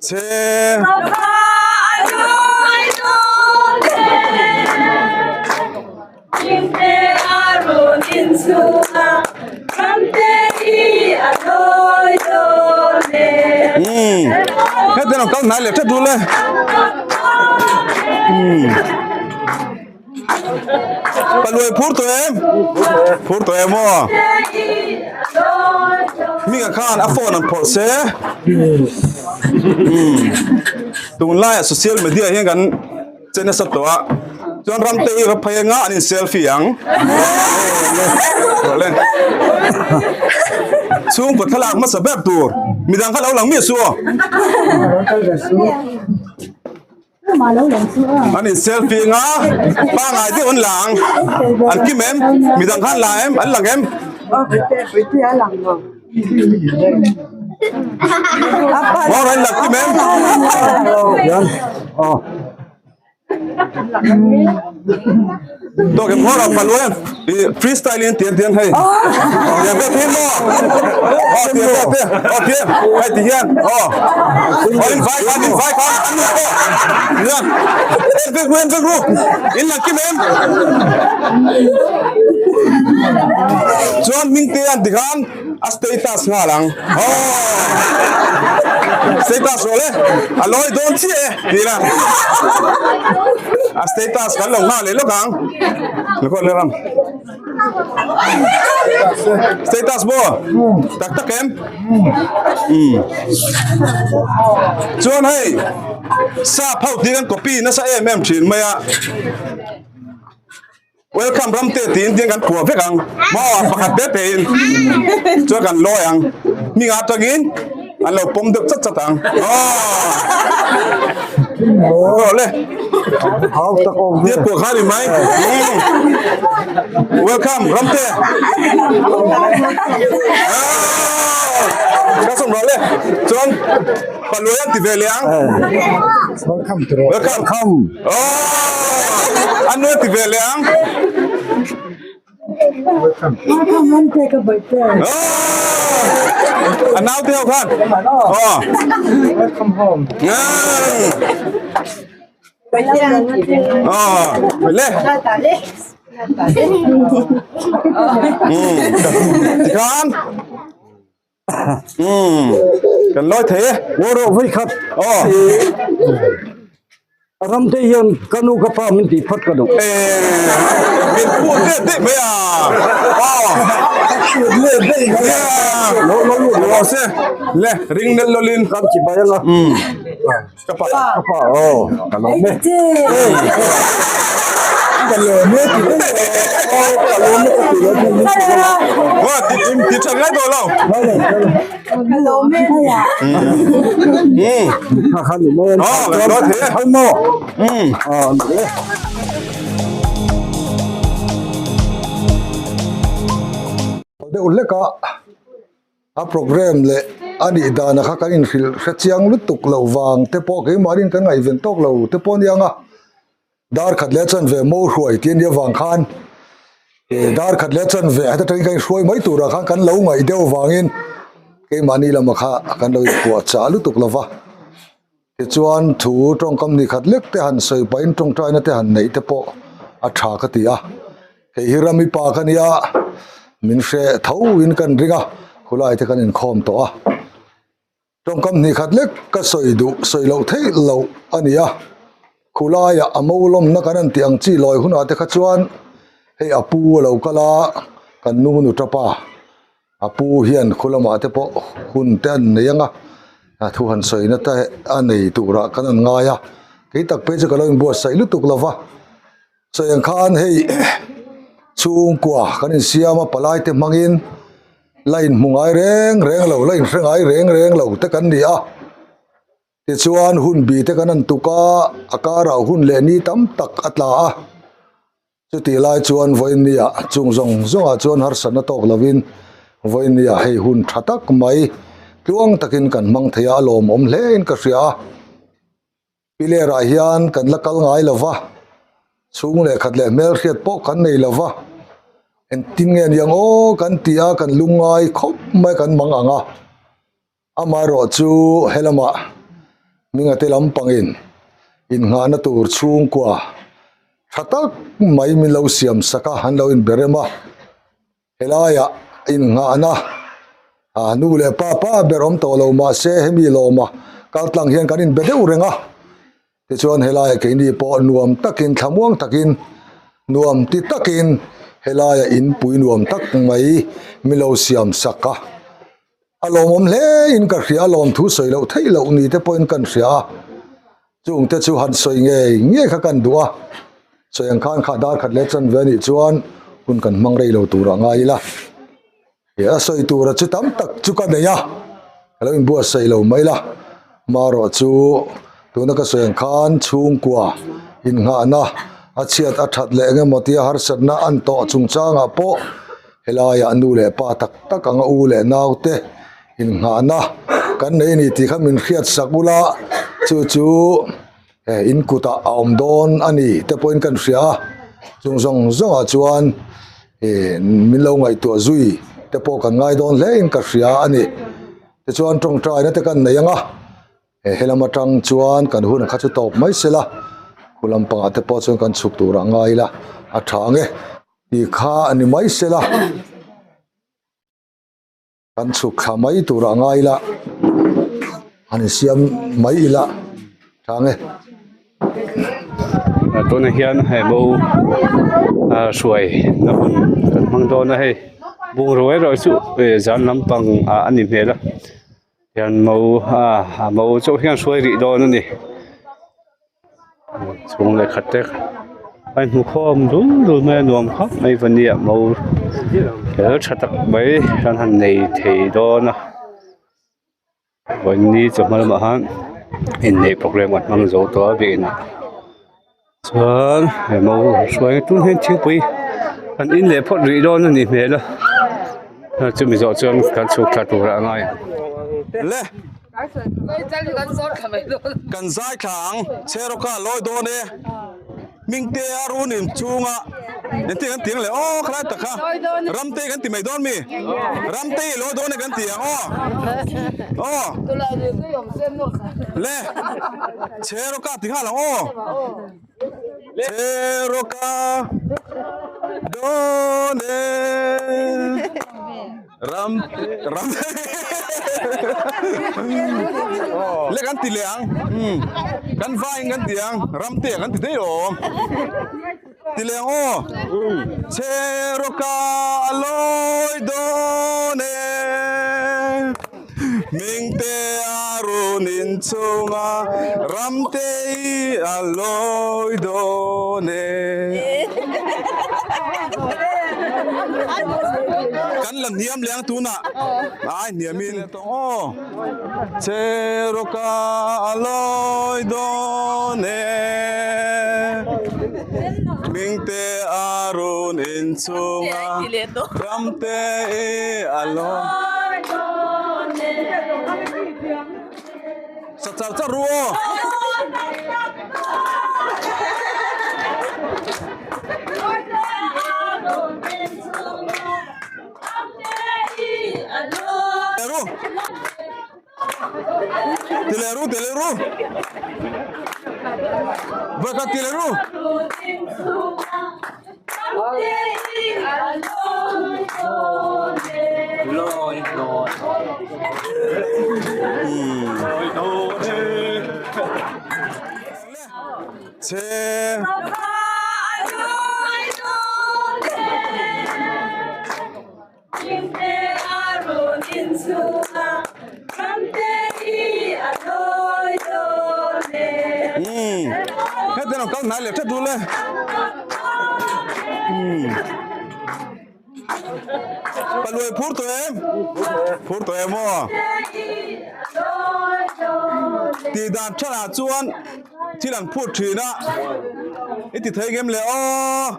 제 hết tên con này là chất luôn lên bà lùi phút tụi em mua mình ở khan iPhone ăn phở xe tụi lại social media hiện gần trên nó sắp tỏa chọn ram tây và phải ngã nên selfie ang rồi lên xuống bật thằng làm mất sập bẹp tour mình đang khát lâu lắm miệt xua anh đi selfie ngã ba ngày thì ôn làng anh kim em mình đang khát là em anh làng em mau anh làng kim em tôi cái món làm luôn freestyle tiền hay tiền cái tiền mà tiền hay tiền in vai con được quên group in là kim em John Minh tiền thì kan status nga lang status rồi alloy don't see đi là status kan long na le lo kang lo ko le ram status bo tak em John hey sa phau tiếng copy nó sa em chin maya welcome ram te tin tiếng kan của phek ang mo pakhat te tin cho kan lo yang mi nga tagin an lo pom được chắc ang rồi lên tiếp của khai đi máy welcome ram te các sông rồi lên chọn phần lối ăn thì về liền welcome anh nuôi thì về liền anh nào theo con Welcome home. Phải lên thì con cần nói thế Vô độ với khát. Ram te hiền kanu kapa min ti phat ka do. Mình phụ thế bây giờ lo xe le ring nel lolin Kam chi ba la. kapa Kalau me. Kalau me wah thì chẳng ngay đồ đâu ha khan ni me. nói thế Hay mo. De ulle ka program le ani dana kha kan in fil chiang lutuk lo wang te po ke marin kan ngai ven tok lo te pon yanga dar khat le chan ve mo hruai tin dia wang khan dar khat le chan ve ta tring kai hruai mai tu ra khan kan lo ngai deu wangin ke mani la makha kan lo ko cha lutuk lova te chuan thu tong kam ni khat lek te han soi pain tong trai na te han nei te po a tha ka tia ke hirami pa kan ya min she thau in kan ringa khulai te kan in khom to a tong kam ni khat lek ka soi lo thei lo ania khulai ya amolom na kan an tiang chi loi huna te kha chuan hei apu lo kala kan nu tapa apu hian khulama te po hun ten neyanga thu han soi na ta anei tura kan an nga ya ke tak pe ka lo in bo sai lu tuk lova so yang khan hei chung kwa kan in siama palai te mangin line mungai reng lo line hrengai reng lo te kan dia te chuan hun bi te kan an tuka akara hun le ni tam tak atla a chu ti lai chuan voinia chung zong zonga chuan har sana tok lovin voinia hei hun thatak mai tuang takin kan mang thaya lom om hlein ka ria pilera hian kan lakal ngai lova chung le khat le mel khiat po kan nei lova en tin ngen yang o kan tia kan lungai khop mai kan mang anga amaro chu helama minga te lampangin in nga na tur chung kwa thatak mai min lo siam saka han lo in berema helaya in nga na nu le pa berom to lo ma se hemi lo ma kaltlang hian kanin bede urenga te chuan helaya ke ni po nuam takin thamuang takin nuam ti takin helaya in pui nuam tak mai milo siam saka alom hle in ka ria lom thu soi lo thei lo ni te point kan ria chung te chu han soi nge kha kan duwa soyang khan kha dar khat le chan veni chuan kun kan mang rei lo tura ngai la ya soi tura chu tam tak chu ka neya lo in bua sei lo mai la maro chu tuna ka soyang khan chung kwa in nga na achiat athat le nge motia har satna an to chung changa po helaya anu le pa tak tak anga u le naute in nga na kan nei ni ti khamin khiat sakula chu in kuta aum don ani te point kan ria chung zong a chuan min lo ngai to zui te po kan ngai don le in ka ria ani te chuan tong trai na te kan nei anga helama tang chuan kan hun kha chu top mai sela kulam panga te po chuan kan chuk tur ngai la a thange ti kha ani mai sela kan chuk kha mai tur ngai la ani siam mai ila thange tôi này hiện hay bầu suy nó còn mang đó là hay buông rồi chú về dán lắm bằng anh nhìn thế đó hiện màu chỗ hiện suy rị đó nữa nè xuống lại khát đấy anh mua khom đúng rồi mà nuông khóc mấy vấn đề màu cái chặt tắc mấy hắn này thì đó nè vấn đề cho mà hắn in này program mặt mang dấu đó về nè chuan màu xoay tuôn hết chiếc bì anh in lệ phật rỉ đó nó nhỉ mẹ đó chứ mình dọn chuan cán chụp chặt tủ ra ngay le kan zai khang cheroka loi do ne mingte arun in chunga nente kan tiang le o khra ta kha ramte kan ti mai don mi ramte loi do ne kan tiang o le cheroka ti kha la o cheroka do ne ram le kan ti leang kan vai kan tiang ram te kan ti dei o ti leang o cheroka aloi do ne mingte arunin chunga ram te aloi do ne kan lan niam leang tuna ai niamin to o cheroka aloi do ne mingte arun in chunga ramte aloi sa cha cha ruo Teleru. Baka teleru. Hết tên nào câu nãy liệt chất luôn lên. Bà lùi phút tụi em ô. Thì đàn chắc là chuan chỉ đàn phút thì đó. Ít thì thấy game lệ ô.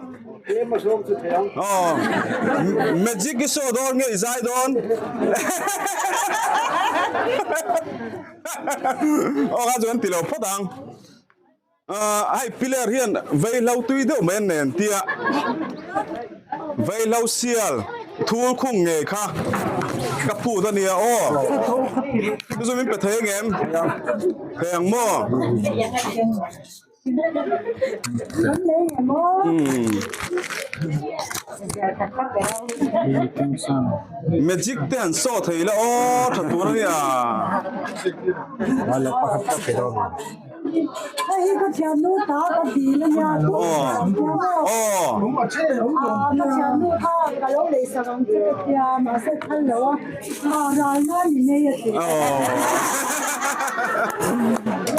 Magic cái show đó nghe dài đó. Ô cái chuyện tỷ lệ phát đăng. Ai player hiền vây lâu tuy đâu men nền tia vây lâu sial ทูคุ้งเงยค่ะกับผู้ตัวเนี้ยโอ้ดูสิมันเป็นเทงเอ็มแพงมั่วเมจิกเตียนโซ่เทยแล้วโอ้ถัดตัวเนี่ย Wala pa ka pa pero. Ay, ko siya no ta ta di na niya. โอ้โอ้ Ah, ko siya no ta ka lo le sa ang kaya ma sa kalo. Ah, ra na ni ne ya ti. โอ้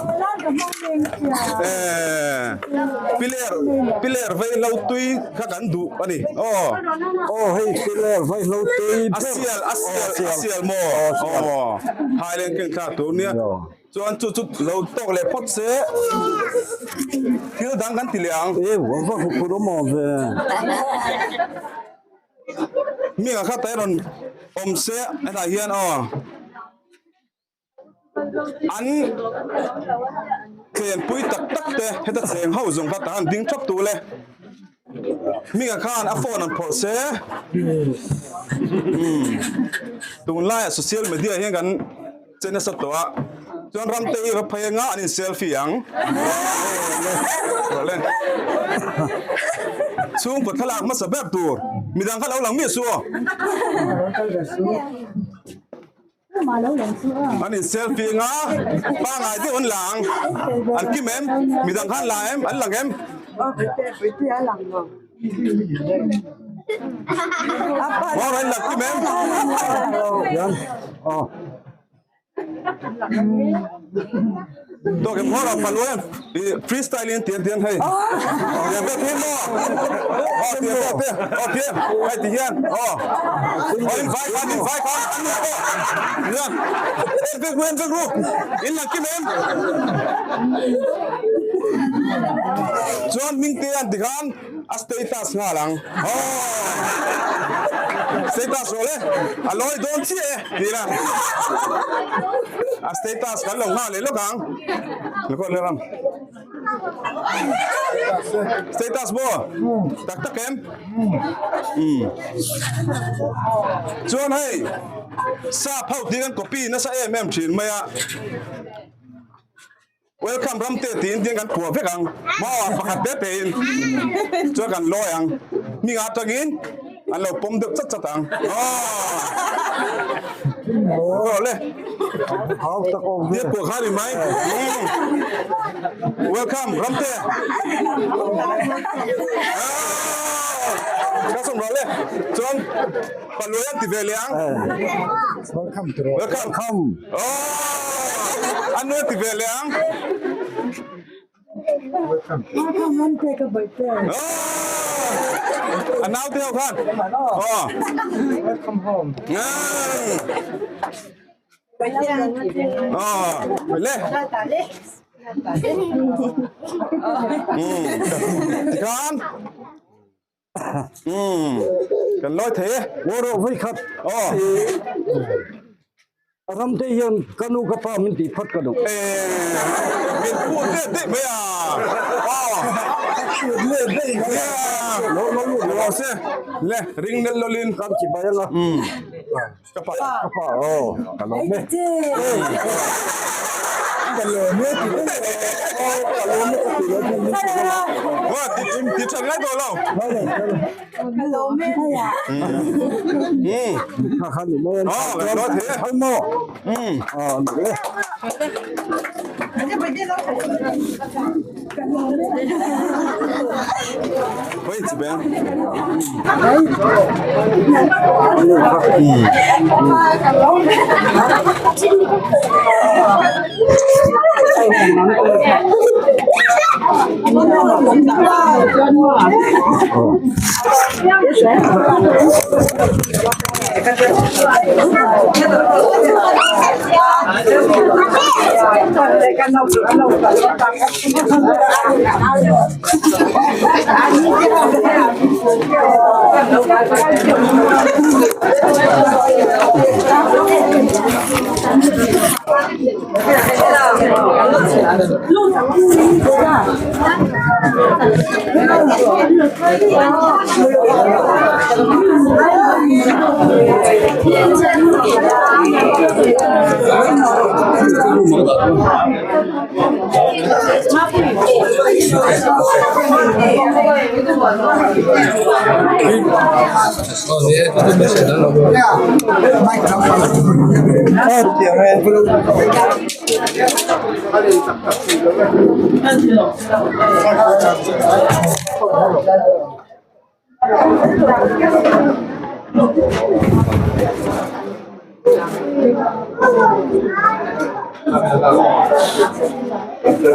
Wala ka mo ning siya. พิเลอร์ไว้เราตุยข้ากันดุปะนี่โอ้ Oh, hey, sila, vai lo tuy. อาเซียลโมโอ้ไทยเล่นเก่งข้าตัวเนี้ยจวนจุดเราตกเลยพดเสียคือดังกันทีเหลียง Eh, wa va ko pro mo ve. มีกับข้าแต่นอมเสียไอ้ตาเฮียนอ๋ออันเขียนปุ้ยตักเตะให้ตัดเสียงเฮาส่งข้าตาดิ้งชอบตัวเลยมีกับข้าอัฟโฟนันพอเสียตูนไล่โซเชียลมีเดียเฮียกันเจนสัตตัวจนรำเตยรับพยางะนี่เซลฟี่ยังเล่นช่วงปดขลักมาสแบบตัวมีดังข้าเราหลังมีสัว Ma lo lang siya. อันนี้เซลฟี่งะป้าไงที่อันหลังอันกิมเอ็มมีดังข้าหลังเอ็มอันหลังเอ็ม Oh, pwede lang mo. ว่าอะไรหลังกิมเอ็ม Yan. Oh. ตัวเก็บพ่อเราพันวันฟรีสไตล์เรียนเตียนให้เตียนแบบนี้มั้งอ๋อเตียนแบบนี้อ๋อเตียนไปเตียนอ๋ออินไฟกันอันนี้ก็เนี่ยเอ็นรูอินหลังกิมเอ็มจวนมิงเตียนติกันอัสเตตัสงาหลังอ๋อสเตตัสโอเล่อร่อยโดนเชี่ยดีนะอัสเตตัสกันลงมาเลยลูกหางแล้วก็เริ่มสเตตัสบัวตักตะเข็มชวนให้ซาเผาตีกันกปีน่าจะแม่มฉินไหมอะ Welcome รำเตตีนเตียงกันผัวเพื่อกันมาประคับเบ็ดตีนชวนกันลอยยังมีงานตะกินอันเราปมดึกจัดตังอ๋อเลย How ta ko เรียกผัวข้าดีไหม Welcome รำเตก็ส่งเราเลยชวนปลุยอันติเวลียง welcome to. Welcome Come. อ๋ออันนู้นติเวลียง Man take a bite. อันน้าเที่ยวกันอ๋อ Welcome home. อ๋อเล่กันกันร้อยเท Woro vai khat. อ๋อ Ram te yon kanu ka pa min ti phat ka do. มีพูดเด็ดไหมอ่ะอ๋อเล่เล่เนี่ยเราเสียเล่ริงเดลโลลิน Kam chi ba la. กระเป๋า Ka pa oh. Kalo me. Kalo me ti. Oh, kalo me ti lo ti. ว่าติดฉันไล่ตัวเรา Hello, Maya. Ha ha ni me. อ๋อกันร้อยเท Hai mo. Ah, le. เฮ้ยจิเบน Lu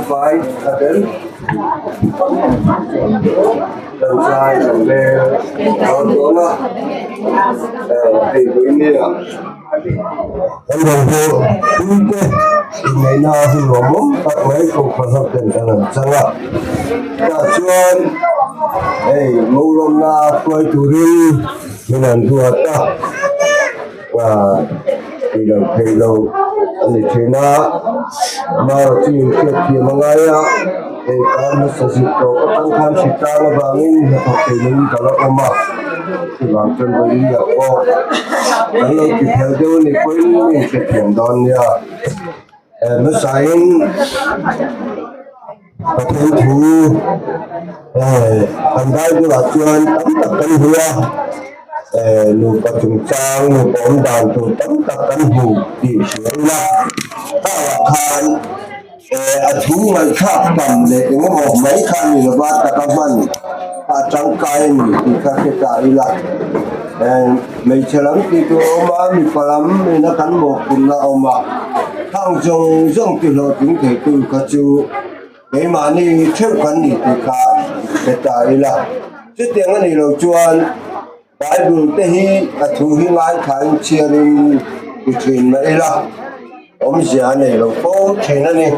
Fight again. Lần sai lần lê đó đó thì với nia anh đồng hồ chúng tôi ngày nào thì có bốn các mấy cũng phải học tiền cả lần sang ạ cả chuyên ngô lông na quay tù đi mình làm thua ta và thì lần thầy lâu anh ấy thế na mà chỉ việc thì mà ngay á thì kan sa sito kan kan sita na bangin na pagtiling kalau oma thì bang chân với đi ako kan lo ki theo deu ni ko ni ke thiam don ya nó sain pathen thu kan dai ju la chuan tam tak kan hua nu pa chung chang nu pom dan tu tam tak kan hu ti sila ta khan thu ngày khác tầm để những một mấy khăn thì nó bắt các bạn trắng cay thì các cái đại là mấy chơi lắm thì tôi mà mình phải lắm mình nó cắn một cùng là ông mà thằng trong trong cái lộ chính thể từ các chú cái mà đi theo cắn thì cả cái đại là trước tiên cái này là chuan cái đường tây hi thu hi ngay khăn chia lên cái chuyện này là ông già này là phố trên đó này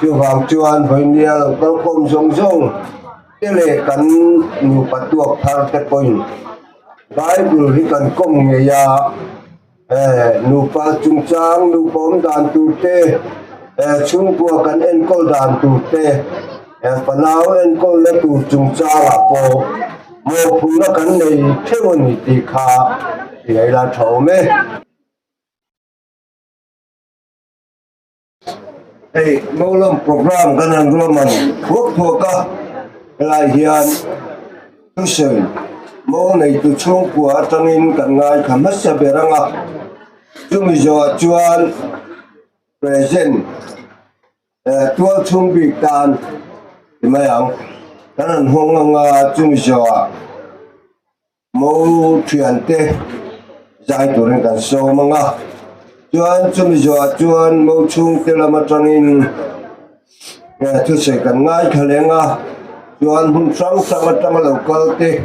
chưa hoàng chuan với nia là tao không giống giống cái này cần nhiều bắt tuộc thang cái point cái bữa thì cần công nghệ ya nhiều bắt trung trang nhiều bom đạn tu tê chung qua cần en câu đạn tu tê phần nào en câu là tu trung trang là po một phụ nó cần này theo mình thì khá thì là thầu mê mau làm program cái này lo mình thuốc thuốc cả lại hiện tôi sợ mau này tôi chung của cho nên cả ngày khám hết sẽ về rằng à chúng mình giờ chuan present tua chung bị tan thì mấy ông cái này hoang ngang chúng mình giờ mau chuyển tê giải tụi mình cần sâu mà ngà chuan chúng mình giờ chuan mau chung tê làm cho nên tôi sẽ cần ngay khởi lên à chuan hun sang sang trong local tê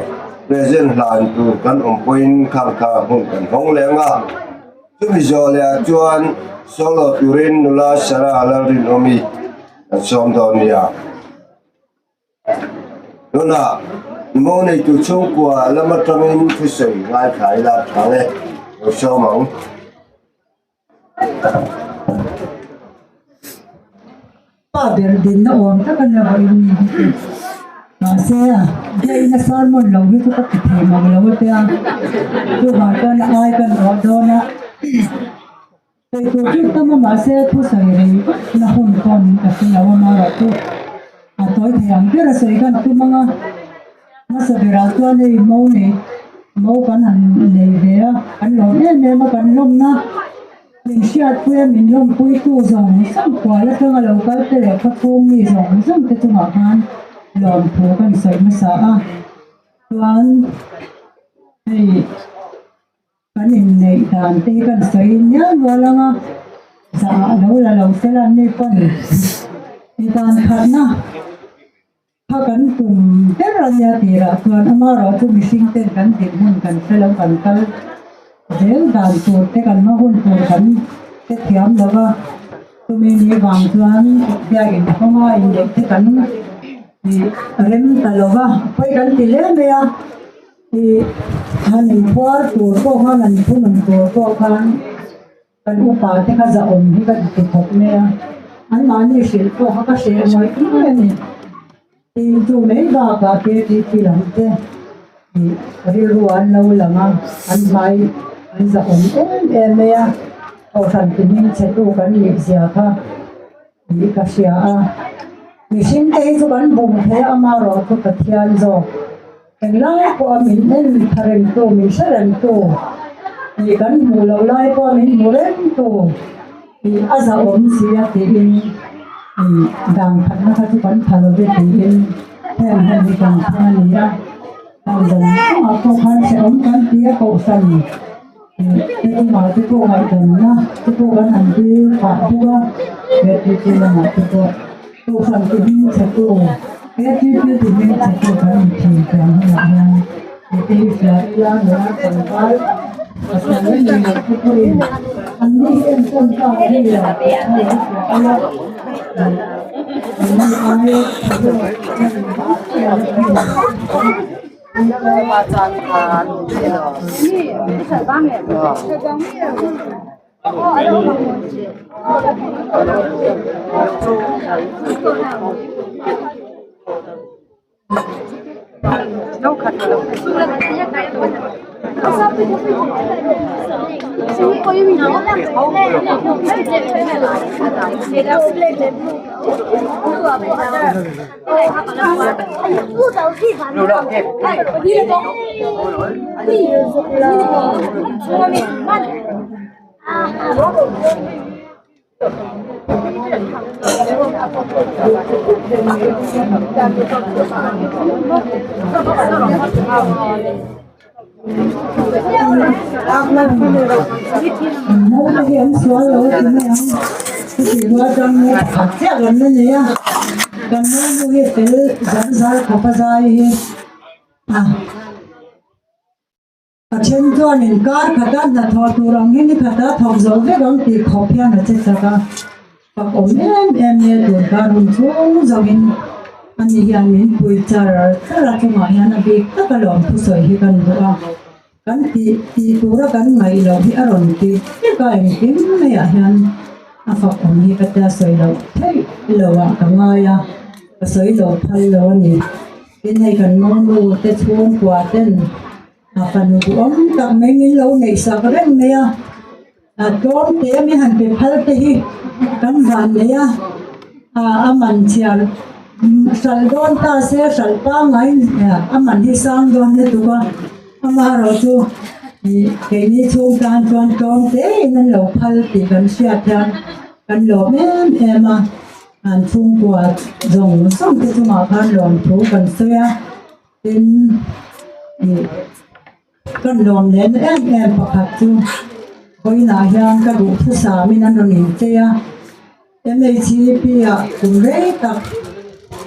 present lan tu kan point khang kha hun kan hong lên à chúng mình giờ là chuan solo turin nula sara alarin omi som donia đó là mau này tôi chung của làm cho nên tôi sẽ ngay khởi là thằng này rồi sao mong pa berdin na on ta kan na ba yung se dai na salmon lo hi to ka the ma lo te a tu ma ka na ai kan ro do na te tu ki ta ma se tu sai re na hun kon ka ti na ma ra tu a toi the ang ke ra se kan tu ma na sa bera tu ne mo kan han ne ve a kan lo ne ma kan lom na mình xia quê mình lom quê tu dòng xong quá là thương lâu cái tệ phát phong mi dòng xong cái tu học han lom phố cái sợi mà sa à tuan hey cái này đàn tê cái sợi nhá vừa là ngà sa lâu là lâu sẽ là này con thì đàn khát na ha kan tum tera nya tira tuan amaro tu missing ten kan tin hun kan selo kan kal del dan tu te kan ma hun tu kan te thiam lawa tu me ni wang tuan bia in khoma in de te kan ni rem talowa pai kan ti le me ya ti han por tu ko han an pu nan ko kan upa te ka za om hi ka ti thok me ya an ma ni sil ko ha ka she moi tu ni tin tu lấy ba cả kia thì làm thế thì đi ruộng lâu lắm anh mai anh giờ em à ở thành tình hình sẽ tu cái gì xia ha đi cái xia mình xin thấy cho bạn bùng thế ama rồi cho cái thiên rồi cái lai của mình nên thành tu mình sẽ làm tu thì cái mù lâu lai của mình mù lên tu thì giờ xia thì đang phát nó phát quan thằng về thì theo hai cái con thằng này thằng đồng họ có khăn sẽ cái kia cậu sành cái mà cái cô ngày tuần nhá cái cô vẫn hành đi phải chưa về thì là mà cái cô sành thì mình sẽ cô cái thì mình sẽ cô cái thì cái là thì sẽ là nữa còn cái và cái này cái cô anh đi em không cho đi là nó hiện số rồi thì mấy ông thì qua trong phát triển gần nữa nhỉ gần nữa như thế dẫn ra khắp dài trên cho nên cả khát là thọ tu lòng như khát thọ rồi cái đó thì khó khăn là chết cả và ổn em nghe được cả luôn xuống rồi anh ấy mình bùi chờ rất là trong ngày anh bị tất cả lòng thu sợi hi cần đó kan ti tu ra kan ngai lo hi aron ti ka em kim me a hian a fa on hi ka ta soi lo thei lo a ka ngai a ka soi lo phal lo ni tin hay kan mong lo te chuan kwa ten a fan du om ta me mi lo nei sa ka ren me a don te mi han pe phal te hi kan van le a man chiar sal don ta se sal pa ngai a man hi sang don le tu ka ama rồi chú cái này chung can chuan con thế nên lẩu phal thì cần xia thang cần lẩu em à ăn chung qua dùng xong thì chúng mà can lẩu thú cần xia đến cần lẩu lên em bạc chú coi là hiang cái đủ thứ sáu mình ăn rồi thế em ấy chỉ bây cũng đấy tập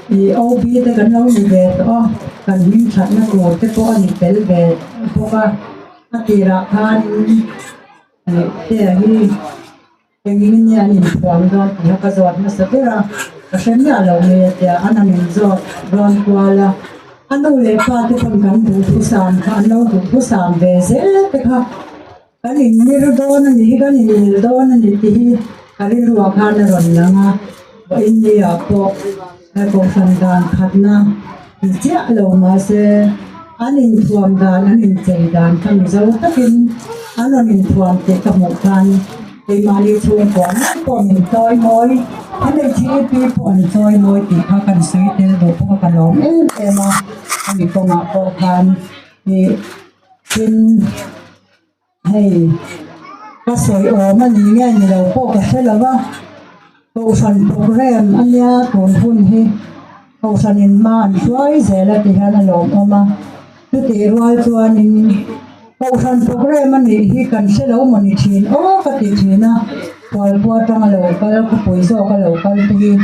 thì ô bi thì cần lâu như vậy đó cần những chuyện nó của cái bộ này phải về bộ cái thì là han thì cái những nhà nhìn quan đó thì họ có giọt nó sẽ ra cái xem nhà lâu này thì anh em giọt ron qua là anh đâu lấy pha thì phần cần đủ thứ sáu anh đâu đủ thứ sáu về sẽ cái cái này nhiều đó nó gì cái này nhiều đó nó gì thì cái này ruộng han nó rồi nha và India có cái công sản đàn khát na thì chia lâu mà sẽ anh in thuam đàn anh in chạy đàn thằng dâu tất nhiên anh in thuam thì các một đàn thì mà đi chung quán còn mình tôi môi anh ấy chỉ đi còn tôi môi thìเขาcần suy tính đượcเขาcần làm em mà anh ấy không có can thì xin hay cái sợi ốm anh ấy nghe như đầu bộ cái thế là ba câu phần program anh nhá tổn thương hi câu phần in man suy sẽ là thì hắn là lộn mà cứ để rồi cho nên câu phần program anh ấy hi cần sẽ lâu mà nít hin cái nít hin à qua qua trong là lâu cái bùi gió cái lâu cái thì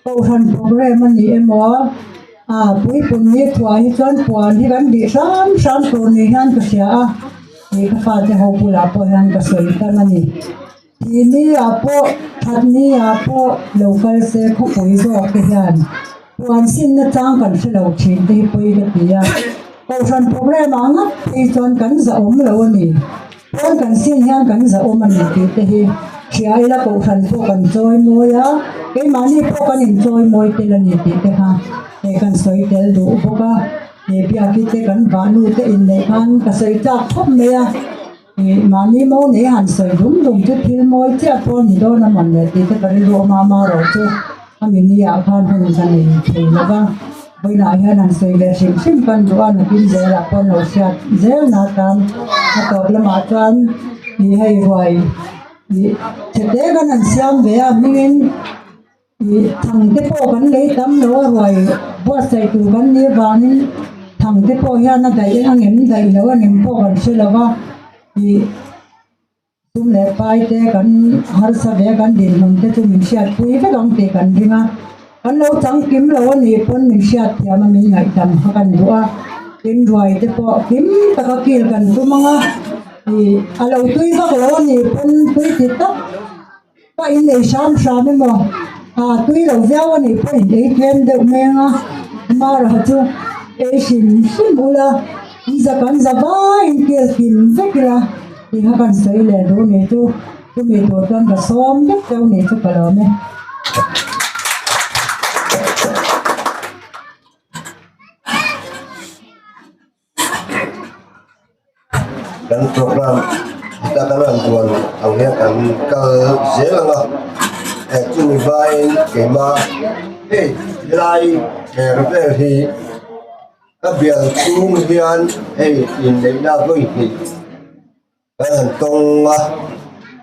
câu phần program anh ấy em bùi bùn nhẹ thoại chọn quan hi gần đi sam tuần này hắn cái gì thì cái phát thì họ bùi là bùi hắn cái sợi cái này thì ni apo thật ni apo local se khu bùi gió cái hiền quan xin nó trang cần sẽ lâu chín thì bùi cái gì câu phần program á thì chọn cần giờ ốm lâu nè con cần xin hiền cần giờ ốm anh thì chia ila ko khan ko kan joy moya ke mani ko kan enjoy moi te la ni te ha e kan soi tel du boka e bia ki te kan banu te in nei khan ka sei ta khop me ya e mani mo ne han soi dum chu thil moi che pon ni do na man le te ka ri lo ma ro chu amin ni ya khan hun kan ni the la ba bây giờ hiện anh xây lên sim căn đồ ăn kim dễ là con lẩu xẹt dễ là tam nó tập là mà chọn đi hay hoài đi thực tế cái anh xem về mình đi thằng cái bộ cái lấy tấm đó rồi bớt xây từ cái này vào nên thằng cái bộ hiện nó đầy anh em đầy nữa anh em bộ cái là vào đi chúng lẽ bài thế cái har sa về cái điện mình thế chúng mình sẽ tùy với đồng tiền cái đi mà anh lâu chẳng kiếm lâu anh ấy pun mình sẽ thì mà mình ngại tầm kan dua kiếm rồi thì po kiếm ta có kia kan tu mga thì lâu tuy các lâu anh ấy pun tuy thì tất cái in này sam sam mà tuy lâu giao anh ấy pun để thêm được men mà rồi chứ ấy xin mula isa kan zaba in kia kim vekla thì các bạn xây lên đó này tu mình tổ chức cái xóm nhất trong này cho cả đó này dan program kita kan tuan awalnya kan ke Zealand cumi bain kema lai kerbe hi biar chung hian in dei na voi hi kan tong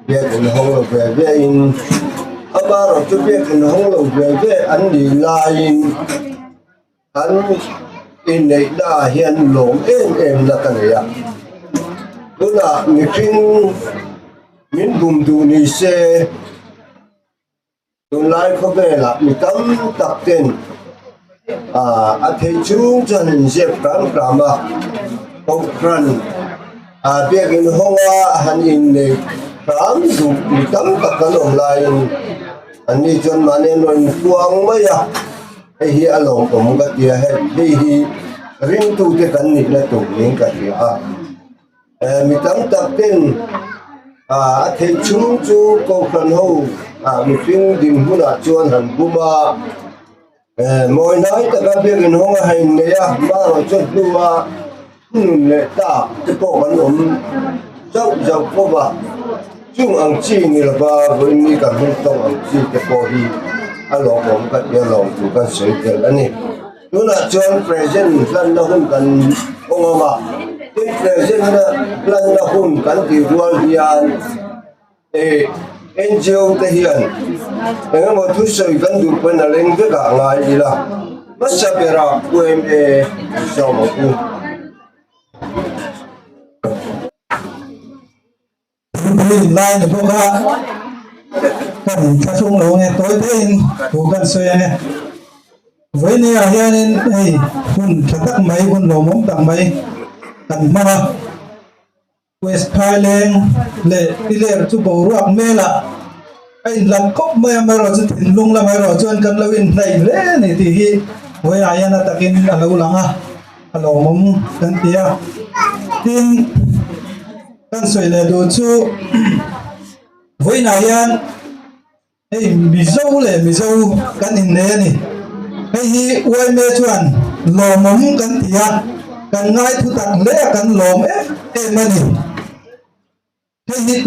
biar kan hong lo ve in amaro chu biar kan hong lo ve an ni lain an in dei na hian lom em na kan ya đó là người kinh miền vùng du ni se tuần lai có về là người tâm tập tiền thấy chúng cho nên dẹp cán cám không cần việc in hông hành in này cám dù người tâm tập cái lòng lai anh đi chân mà nên nói quăng mấy hay hi along cũng cái gì hết đi hi riêng tu cái cái này là tu riêng cái gì mi tam tập tên thấy chúng chú câu phần hậu mi phim đình hú là chuan hẳn buma mỗi nói ta các việc hông hành này mà rồi cho lúa lệ ta cái bộ bắn ổn dốc dốc có bà chung ăn chi như là bà với mi cảm thấy tông ăn chi cái bộ đi lòng ổn cái kia lòng chủ cái sợi cái đó này đó là chuan present lần đó không cần ông mà in present lần nào cũng cần thì dual hiền NGO te hiền dengan một thứ sợi cần được bên là lên với cả ngài gì là mất sao bây giờ UMA sao mà cũng lai này bố ca cần ta chung lâu nghe tối thế bố cần xoay nghe với này hiện nên hun tắc mấy hun lỗ mông tắc mấy cần mà West Thailand lệ đi lệ chú bầu ruộng mê là anh làm cốc mê mà rồi chú thỉnh lung là mà rồi chú anh cần lâu in này lệ này thì hi với ai anh ta kinh là lâu lắm lỗ mông cần tia tin cần xoay lệ đồ chú với này anh mì dâu cần in này này hi quay mê chú anh lỗ mông cần tia cần ngay thu tặng lẽ cần lòm em này thế thì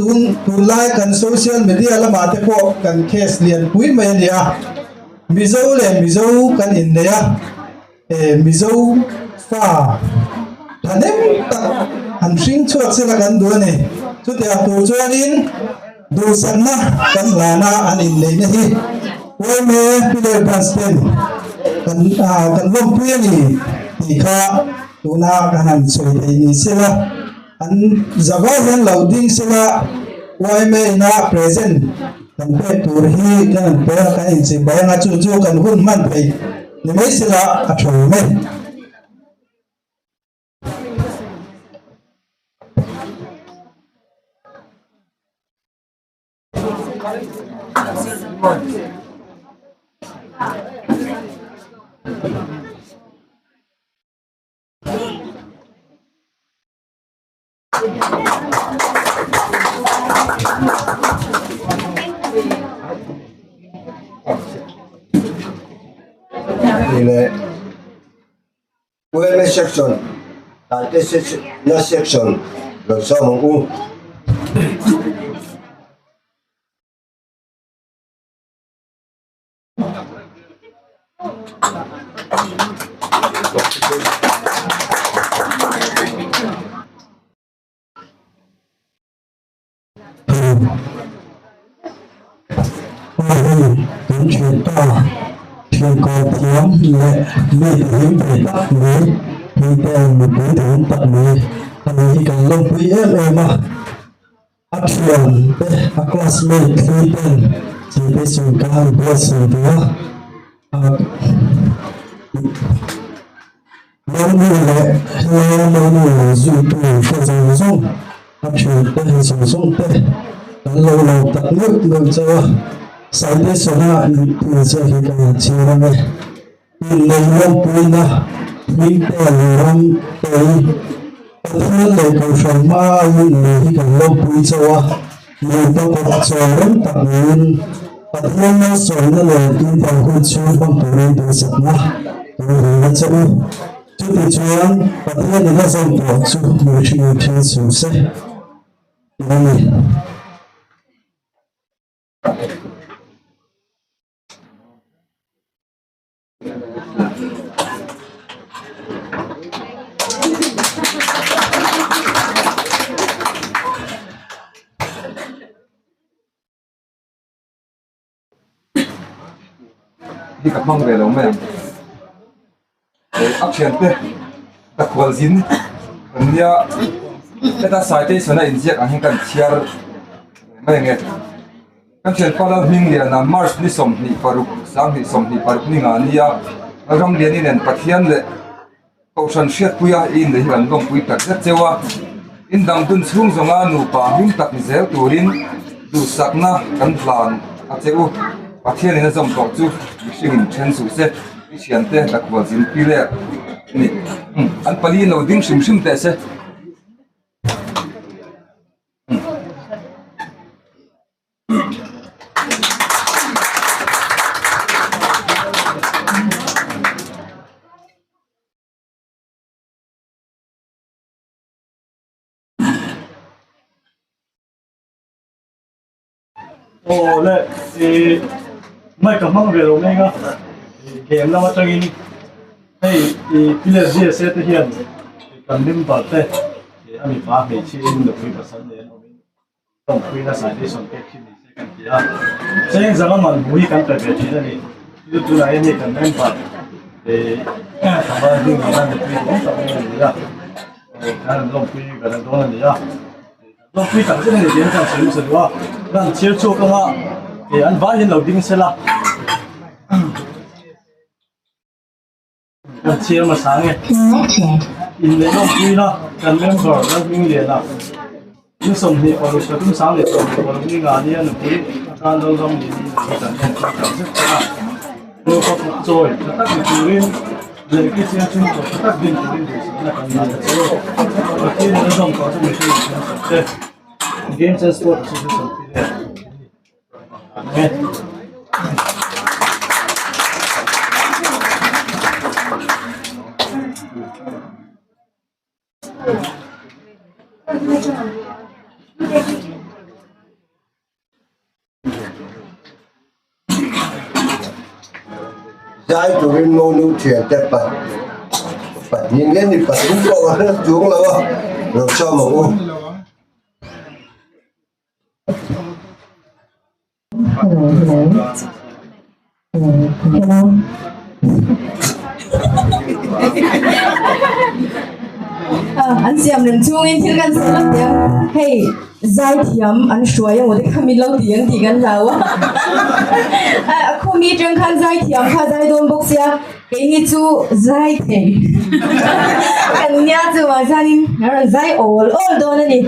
tuần lai cần social media là mà thế bộ cần case liền quý mấy này mi dâu cần in này mi dâu pha thằng em hành sinh chuột sẽ là cần đua này chút thì tổ cho in đồ sẵn na cần là na anh in này nhỉ quay mê Peter Branston cần lom tuyên thì kha tu na kanan soi ni sila an zawa han loading sila wai me na present kan pe tur hi kan pe ka in se ba nga chu chu kan hun man pe ni me sila a tho me ile Well, section. This is the section. Rồi sao mà u. Đến chuyện to thì có tiếng lệ lệ tiếng về tắc mới thì tên một đối tượng tận mới thành chỉ cần lông quý em mà action a classmate thì tên chỉ phải sử dụng bữa sử đó nó như lệ nó như dùng tùy phải dùng dùng action tên sử dụng tên lâu lâu tận nước người cho sai để số na thì sẽ khi cái chuyện này in lấy lòng pina mình tên lòng tới thân lấy câu chuyện mà in lấy cái lòng pina cho mình đâu có cho lắm tận mình thân nó số nó là in bằng câu chuyện bằng tụi mình tự sắc na tụi mình sẽ chú ý chuyện thân nó dùng của chú mình chuyện chuyện sự sẽ này đi cặp mong về đâu mẹ áp chuyện thế đặc quần dính còn nha cái ta sai thế số này in anh hiện cần chia mấy nghe cái chuyện qua lâu mình liền là Mars đi sống đi Faruk sáng đi sống đi Faruk đi ngàn nha rong liền đi nên phát hiện lệ câu chuyện xét quia in để làm công quỹ thật rất châu in đằng tuân xuống dòng anh nụ pa mình tập dễ turin đủ sắc na căn plan châu phát hiện nên dòng tàu chú sinh chân sự sẽ cái chuyện thế đặc quần dính pi lệ nè anh pali lâu đinh sim sim thế sẽ ồ lệ thì mấy cái măng về rồi nghe game nó mà chơi hey thì bây giờ sẽ thể hiện cần điểm bảo thế thì anh mình phá hệ chi được cái bản thân này tổng quy là sai đi xong cái chi sẽ cần gì à sẽ rằng mà mình cần phải về chi này thì tụi này thì cần điểm bảo thì thằng bạn đi người ta được cái cũng tập như vậy à cái tổng quy cái đó là gì à tổng quy chẳng sẽ là điểm chẳng sử dụng được rằng chiếu chụp các bạn thì anh vay hiện đầu tiên sẽ là cần chia mà sáng nghe in lấy đồng quy nó cần member nó minh liền nào nhưng sống thì còn được cũng sáng để sống còn đi ngã đi ăn cái ăn đâu rong gì cần nên cảm rất là nếu có phục rồi tất cả những cái về cái chia chung của tất cả những cái gì là cần làm được và khi nó rong có cho mình cái game and sport sẽ sống thì nghe Giải tụi mình ngô nụ chuyện đẹp bật bật nhìn lên thì bật cũng có nó xuống lâu rồi sao mà u anh xem lần chung in thiênกันsớm tiếng hey giải thiểm anh suy我的看咪lâu tiếng thìกันgiàu không mi trường khăn giải thiểm khá giải đồn bốc xia cái ni chú giải thiểm cái nhà chú mà sao nín nó giải all đó này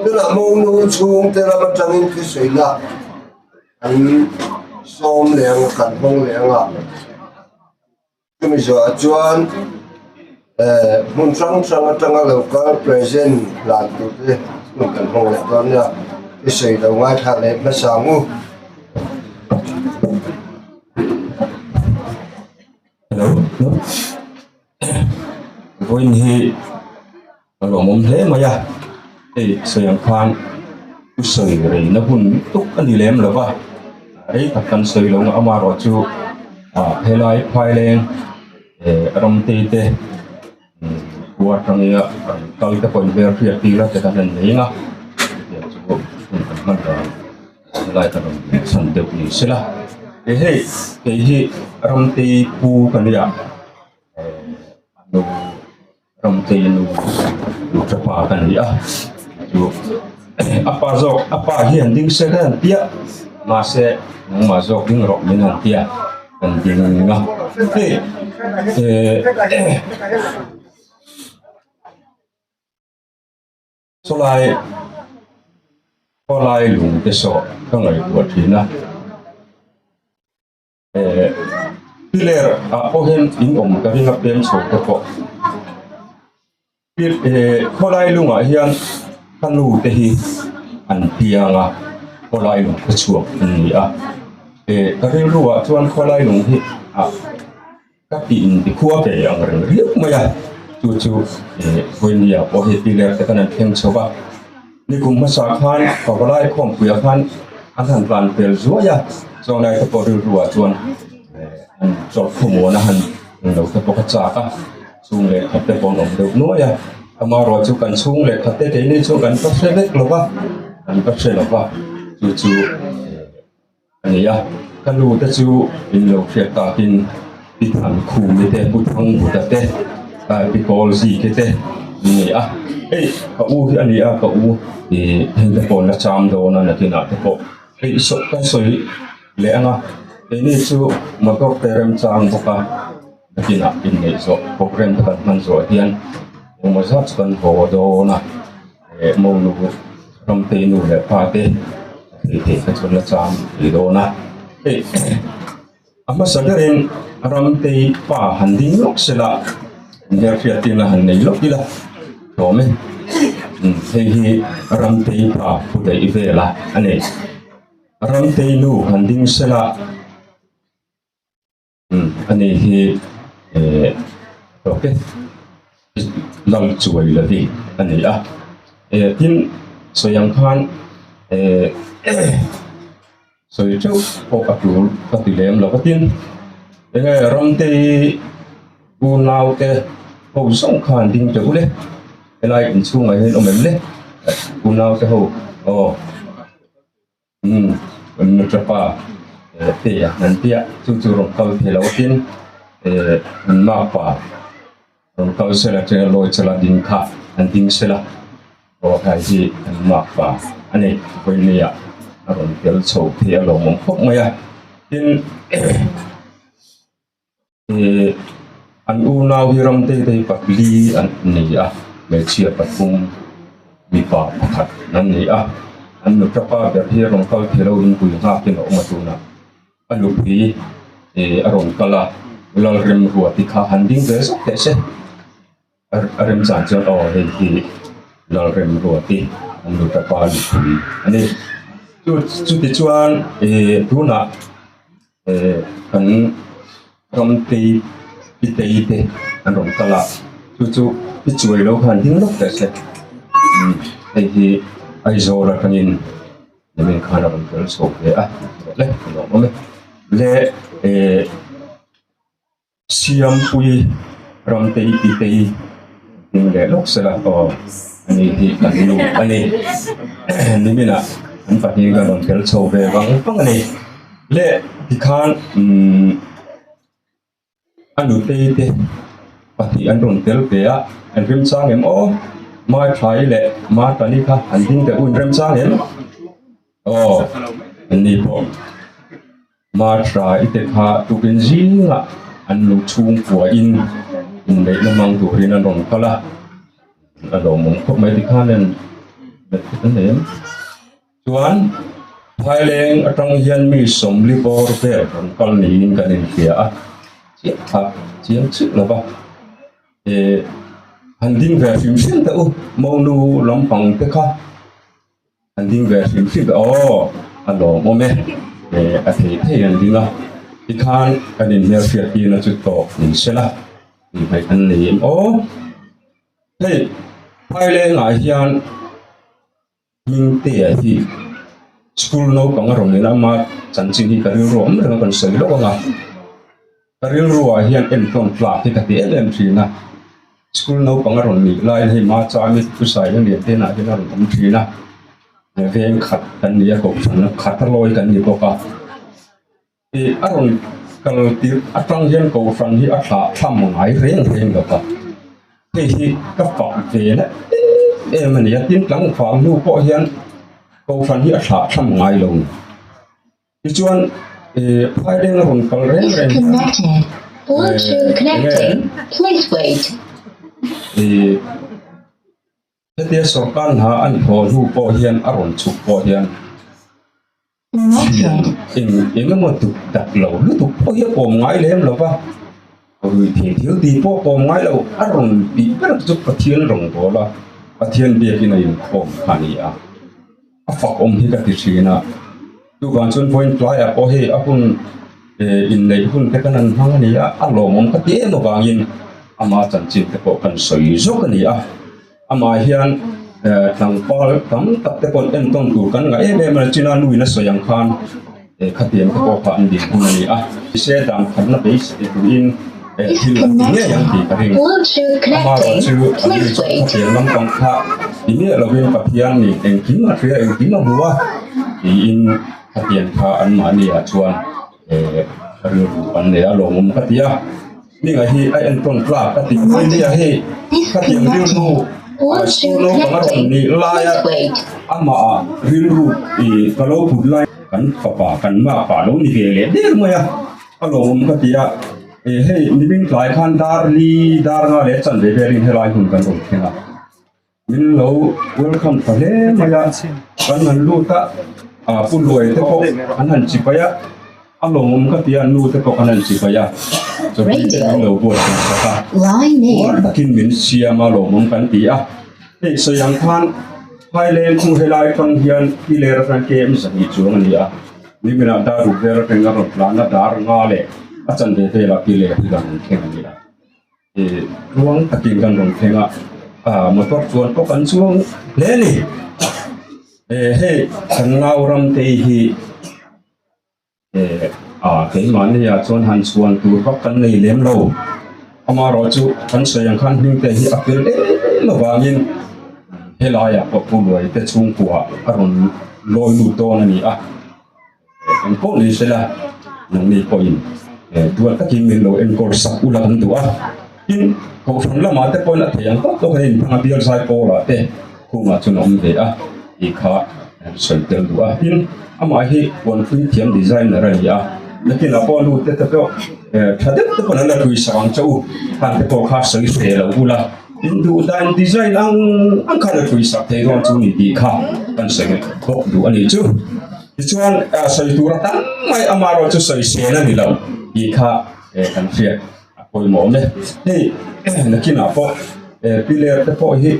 tức là mong nu chung thế là mà chẳng in cái suy là anh xóm liền cần phong liền à cái mình giờ chuan muốn sang sang trong cái lâu cái present là tụi thế mình cần phong liền con nha cái suy đầu ngay thằng này nó sáng ngu hello với hi ở mồm thế mà ya thì sợi khoan sợi rồi nó hun túc anh đi làm rồi va ấy tập căn sợi lâu mà rồi chú hay lại phai lên rom tê tê qua trong này kalau kita pun berfiat bila kita nan ni ngah chú mình lại tập sản xuất ni sila cái rom tê pu kan ya nu rom tê nu cepat kan ya apa hian ding se dan tia ma se ma zo ding ro min han tia kan ding nga so lai lung te so kan ngai ko thina piler o hen in om ka ringa pem so te ko ko lai lung a hian kan lu te hi an pianga ko lai lung ka chuak ni a ka ri ruwa chuan ko lai lung hi ka ti in ti khuwa pe ang reng riak maya chu when ya o hi piler te kan theng choba ni kum ma sa khan ko lai khom puya khan an han plan pel zuya so nai ka ko ri ruwa chuan an chol khumo na han lo ka po ka cha ka chung le ka te pon om deu no ya ama ro chu kan chung le khate te ni chu kan pa se lek lo ba kan pa se lo ba chu ani ya kan lu te chu in lo khia ta tin pi than khu ni te pu thang bu ta te pi kol si ke te ni a ka u hi ani a ka u hen te pon la cham do na na tina te ko so ka soi le anga ini chu ma ko terem chang boka tina in nei so program kan man so hian mo zat kan ho do na mo nu ram te nu le pa te te ka chon la cham i do na ama sagarin ram te pa handing lok sela nya fiatin la han nei lok ila to me hi ram te pa pu dei vela ane ram te nu handing sela ane hi okay lang chuai la di ani a tin soyang khan soi chu ko atul ka ti lem lo ka tin ram te u nau te ko song khan ding te le lai in chu ngai hen omem le u nau te ho an tra pa te ya nan tia chu rong kal the lo tin ma pa rong kal se la te loi chala ding kha an ding se la o kai ji an ma pa ani ko ni ya rong tel chou the lo mong phok ma ya tin an u nau hi ram te te pat li an ni a me chia pat kum mi pa pakhat nan ni a an nu tra pa ber hi rong kal the lo in pui ha kin o ma tu na alu hi arong kala lal rem ruwa ti kha handing ve so te se arem chan chon o hi lal rem ruwa ti an lu ta pa lu hi ani chu ti chuan tu na kan ram ti pi te an rong kala จู่พี่ช่วยเราหันทิ้งลูกแต่เสร็จไอ้ที่ไอ้โซระกันยินนี่เป็นข้าราชการสอบเลยเลยลองมั้ยเลยเสียมปุยรำเตยตีเตยนี่เลยลูกเสร็จแล้วก็อันนี้ที่กันลูกอันนี้นี่มีนะอันฝันยังกันลองเกลสอบเลยบางอันนี้เลยที่ข้างอันนู้นเตยเตยปฏิอันตรงเตลเตยอันริมซ้ายเห็นโอ้มาใช้เลยมาตอนนี้ค่ะอันทิ้งแต่อุ่นริมซ้ายเห็นโอ้อันนี้พอมาใช้แต่ค่ะตุกินจีน่ะอันลูกชุ่มหัวอินได้น้ำมันตัวเรียนอันตรงก็ละอันตรงมึงพวกไม่ที่ข้าเล่นแบบนั้นเองส่วนภายหลังตรงยันมีสมริบอร์เบอร์ตรงกรณีนี้กันเองเสียเสียครับเสียงสุดแล้วปะอันดิ้งแบบฟิล์มสิ่งแต่มองดูลำพังแต่ค่ะอันดิ้งแบบฟิล์มสิ่งแต่อันดอกโมเมอาทิตย์ที่อันดิ้งอ่ะที่ข้างกันเองเนี่ยเสียทีน่าจุดโตนี่ใช่ละนี่ไปอันนี้เฮ้ยภายในงานยันมิงเตียที่สกูลโน้ตของเราเนี่ยนะมาจันทร์ที่การเรียนรู้มันเรื่องกันเสรีแล้วก็งาการเรียนรู้ยันเอ็นตรงกลางที่กันที่เอ็นทีนะสกูลโน้ตของเราเนี่ยไล่ให้มาจามิผู้ชายยังเรียนที่ไหนที่นั่นผมทีนะเรียนขัดกันเนี่ยก็ฉันขัดทะเลาะกันเนี่ยก็อารมณ์กันที่อัตรังยันก็ฟังที่อัตราทำไงเรียนก็ปะที่ก็ฝังเจนะมันเนี่ยทิ้งหลังฝังลูกพ่อยันก็ฟังที่อัตราทำไงลงที่ชวนภายในเราคนเรียน Bluetooth connecting. Please wait. เดี๋ยวสอบการหาอันพอลูกพ่อยันอารมณ์สุขพ่อยันเองมันถูกดักเราหรือถูกพ่อยันผมไงเลี้ยงเราปะที่ดีพ่อผมไงเราอารมณ์ดีก็จะปะเทียนลงตัวละปะเทียนเบียร์ที่ไหนผมขานี่ฝักที่กับที่ชีนะดูการชวนพอยต์ไลน์พอให้คุณอินในคุณแค่กันนั้นทั้งนี้อารมณ์ก็เตี้ยโนบางยินอามาจันจิตแต่ก็กันสวยจุกันนี่อามาเฮียนทางพอทำตัดแต่คนเอ็นต้นตัวกันไงมันจีน่าลุยนะสวยยังคันขัดเตียนแต่ก็ขันดีคุณนี่เสียดังขันนับไปสิตัวอินที่เนี่ยยังดีกันเองอามาชื่ออันนี้ขัดเตียนลำพังค่ะทีนี้เราเป็นปัจจัยนี่เองกินมาเสียเองกินมาบัวอินขัดเตียนค่ะอันมาเนี่ยชวนเรื่องปัญหาลงมุมขัดเตียนี่ไงที่ไอ้เอ็นต้นกล้าขัดเตียนไม่ได้ให้ขัดเตียนเรื่องนู้สกุลโลกของเรานี่ลายอามาเรื่องรู้ก็เราพูดลายกันป่ากันมาป่าโน้นนี่เกลี่ยเดี๋ยวมั้ยอารมณ์ขัดเตียให้นี่เป็นหลายขั้นดาร์ลีดาร์งาเลสันเดเบรินให้ลายหุ่นกันตรงนี้นะมินเราเวลคัมทะเลมายากันนั้นรู้ตาปุ่นรวยแต่พออันนั้นจิบไปอารมณ์ก็ที่อันนู้นแต่พออันนั้นจิบไปจะเป็นเราบวชกันสักวันตะกินมินเชียมาลงมันกันที่สยามพันไฮเลนคู่ให้ลายฟังเฮียนที่เลร์ฟังเกมสักนิดช่วงนี้นี่เป็นดารุเดอร์เป็นงานรถล้านดาร์งาเลอาจารย์เดเทลาที่เลที่กันแข่งนี้ร่วงตะกินกันลงแข่งมอเตอร์ชวนก็กันช่วงเลนี่ให้ฉันเล่ารำเตหีเกี่ยมันเนี่ยชวนหันชวนตัวก็กันในเลี้ยงเราเอามารอจูกันเสียงขันนิ่งเตหีอักเดระหว่างยินเฮลายก็พูดไว้แต่ช่วงหัวอารมณ์ลอยลุตัวนั่นนี่เป็นคนนี้ใช่ไหมนั่นนี่พอยินตัวตะกี้มินเราเอ็นกอร์สักอุลังตัวยินเขาฟังละมาแต่พอละเทียงก็เห็นทางเดียร์ไซโก้ละแต่คู่มาจนอมเดียอีกค่ะสวยเต็มตัวยินอามาให้วันฟื้นเทียมดีไซน์อะไรอย่างแล้วที่เราพอรู้แต่ก็ถ้าเด็กทุกคนนั้นคุยสังเจ้าทางที่พอข้าสวยเสียแล้วอุละยินดูด้านดีไซน์อังคารคุยสักเทโรจูนี่ดีค่ะกันเสียงก็ดูอันนี้จูชวนสวยตัวตั้งไม่อามาเราจะสวยเสียนั่นนี่เราอีกค่ะกันเสียพอยหมอเนี่ยนี่นักกินอ่ะพอพิเลอร์แต่พอที่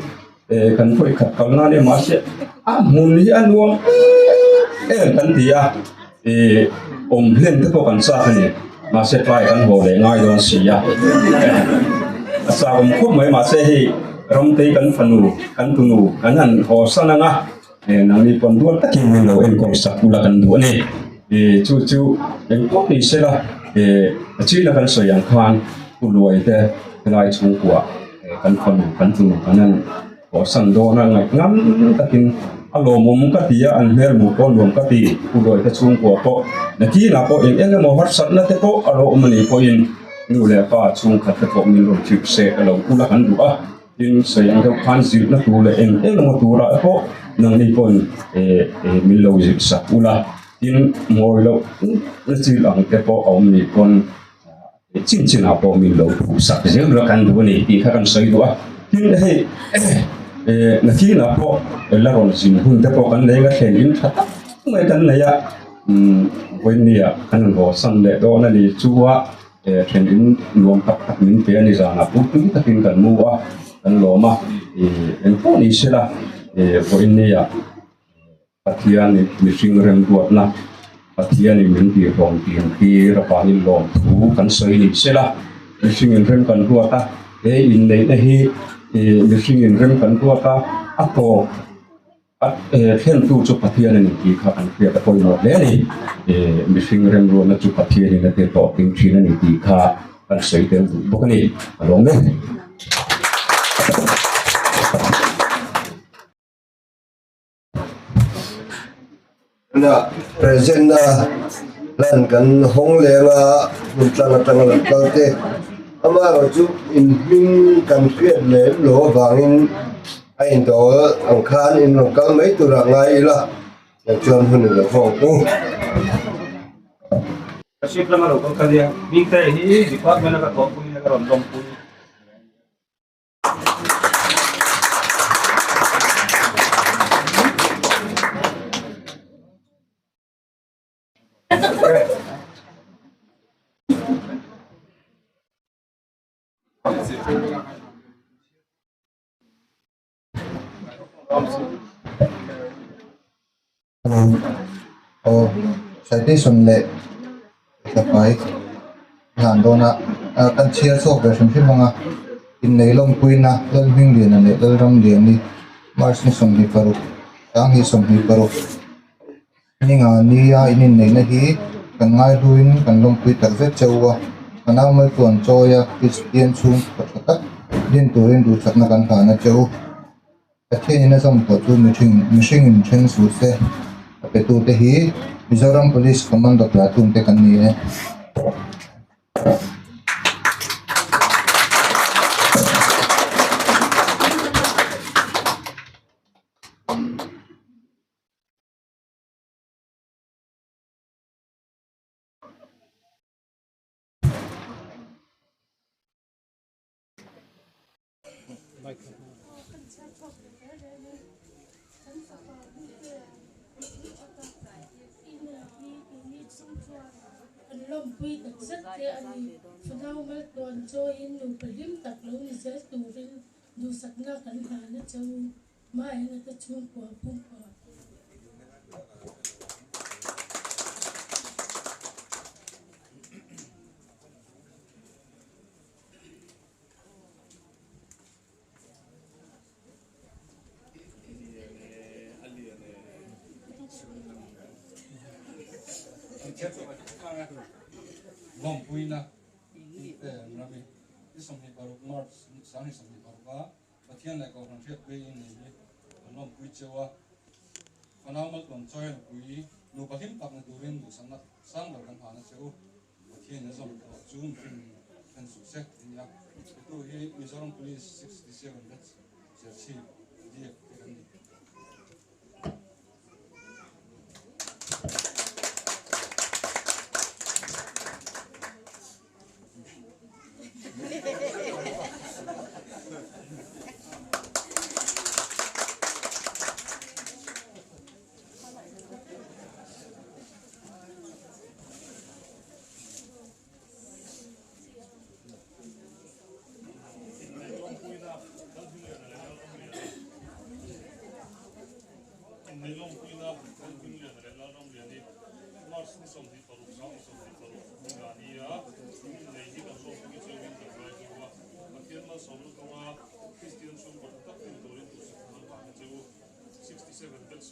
กันพอยขัดกันนั่นเนี่ยมาเสียมุนที่อันวงกันที่เล่นแต่พอกันซาเนี่ยมาเสียไปกันหัวเลยง่ายโดนเสีย sa ko mai ma se hi rom te kan phanu kan tunu kan han ho sananga nang ni pon dual takin min lo en ko sakula kan du ne chu en ko ni se la chi la kan so yang khan ku loi te lai chung kwa kan phanu kan tunu kan han ho san do na ngai ngam takin alo mum ka tia an her mu kon lom ka ti ku loi te chung kwa po na ki na po en mo har sat na te po alo mani po in nu le pa chung khat te po min ro chi se alo ku la kan du a tin so yang deuh khan zil na tu le en mo tu ra po nang ni pon min lo zil sa ula tin moi lo na zil ang te po om ni pon chin chin a po min lo pu sa zel ra kan du ni ti kha kan soi du a tin he na ki na po la ron sin hun te po kan le ga thlen in tha mai kan ne ya wen ni ya kan ho san le do na ni chuwa thlen in nuam tak min pe ani za na pu tu takin kan mu a kan lo ma en po ni se la wen ni ya pathian ni mishing rem duat na pathian ni min ti rong ti ki ra pa ni lom thu kan soi ni se la mishing rem kan duat ta in nei na hi mishing rem kan duat ta a to khen tu chu pathian ni ki kha an khia ta poi mo le ni mishing rem ro na chu pathian ni na te to ting thina ni ti kha kan soi te bok ni along de na present na lan kan hong le nga tlang la ka te ama ro chu in hing kan khiat le lo wangin ai do ang khan in lo kal mai tu ra ngai la ya chon hun le phong ku Kasi lang ano kung kaya bigta hi department na ka ko ni ka ron dom pu citation le tapai han dona kan chia sok version phim manga in nei long puina lal hing lian ane lal ram lian ni mars ni som ni paru tang hi som ni paru ni nga ni ya in nei na hi kan ngai duin kan long pui tak ve chauwa kana mai tuan choya christian chung tak din turin du chakna kan thana chau athe na som to chu mishing in chen su se pe tu te hi Mizoram Police Commando Platoon te kan ni lom pui tak sat te ani funau mal ton cho in nu palim tak lo ni se tu rin du sakna kan ha na chau mai na ta chung ko pum pa lom puina rami isom ni baru mars sang ni som ni baru ba pathian la ko ran thiat pe in ni lom pui chewa fanau mal lom choi pui nu bahim tak na durin du sang lo kan phana cheu pathian na som ko chum kan su se ya tu hi Mizoram Police 67 that's sersi dia kan ni Hey,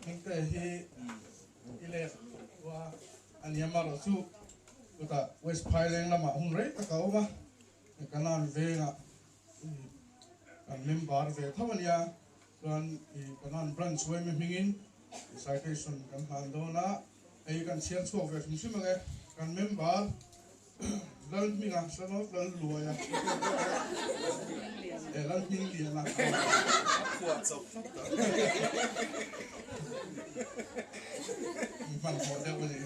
kita ile wa anyama rosu kita West Highland lama hungre ta kau ma kanan venga kan member ve thawania kan kanan branch we mingin citation kan handona ai kan sian chuak ve simage kan member lan minga sanot lan luaya lan min dia na man ho de bani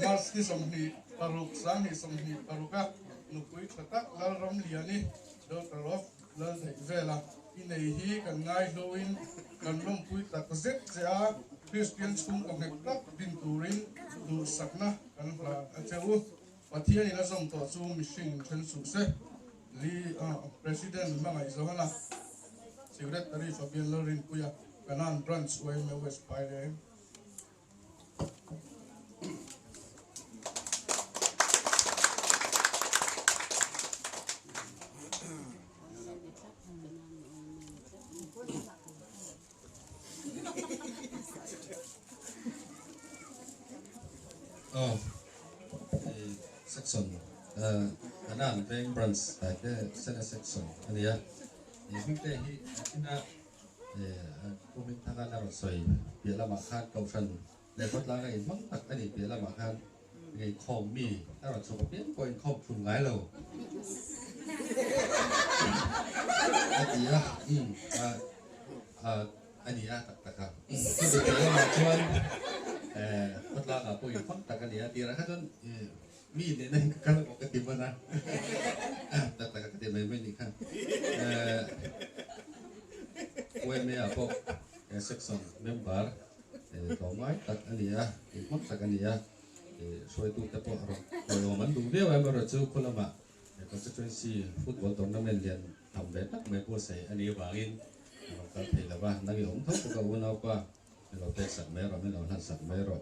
mas ki somni paruk sami somni paruka nupui thata lal ram liani do tarof lal thei vela inei hi kan ngai loin kan lom pui tak zet ja Christian chung kan hek tak bin turin du sakna kan hla acheu pathian ina som to chu mishing chen su se li president mangai zohana secretary Fabian Lorin puya kanan branch way me West Pile section kanan bank branch ada section ani ya ini teh ina pemerintah kan soi biarlah makan kausan lepas lagi mang tak tadi biarlah makan cái khom mi ta là số biết coi khom phun ngái lâu anh ya tak tak itu biarlah cuman lepas lagi apa yang fak tak kan ya dia kan mi ni nang kalau kau ketimbang tak ketimbang ni kan quên mấy apa cái section member domai tak ani ya ikut tak ani ya soi tu tepo kalau man du dia member tu kalau mak constituency football tournament lian tham bé tak mấy cô sẽ ani bangin kalau thấy là ba nang yung thok ko una pa lo te sak mero me lo han sak mero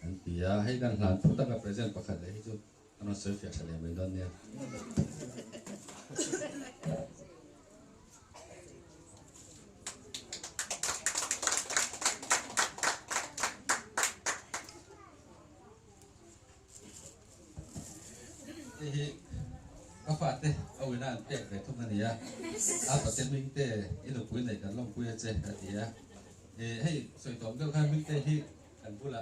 anti ya hay kan han tu tak present pakhat le chu ano self ya sale me don ya kapate awinan te ke thumania apa te ming te inu pui nei kan long pui che atia hei soi tom deu khan ming te hi kan pula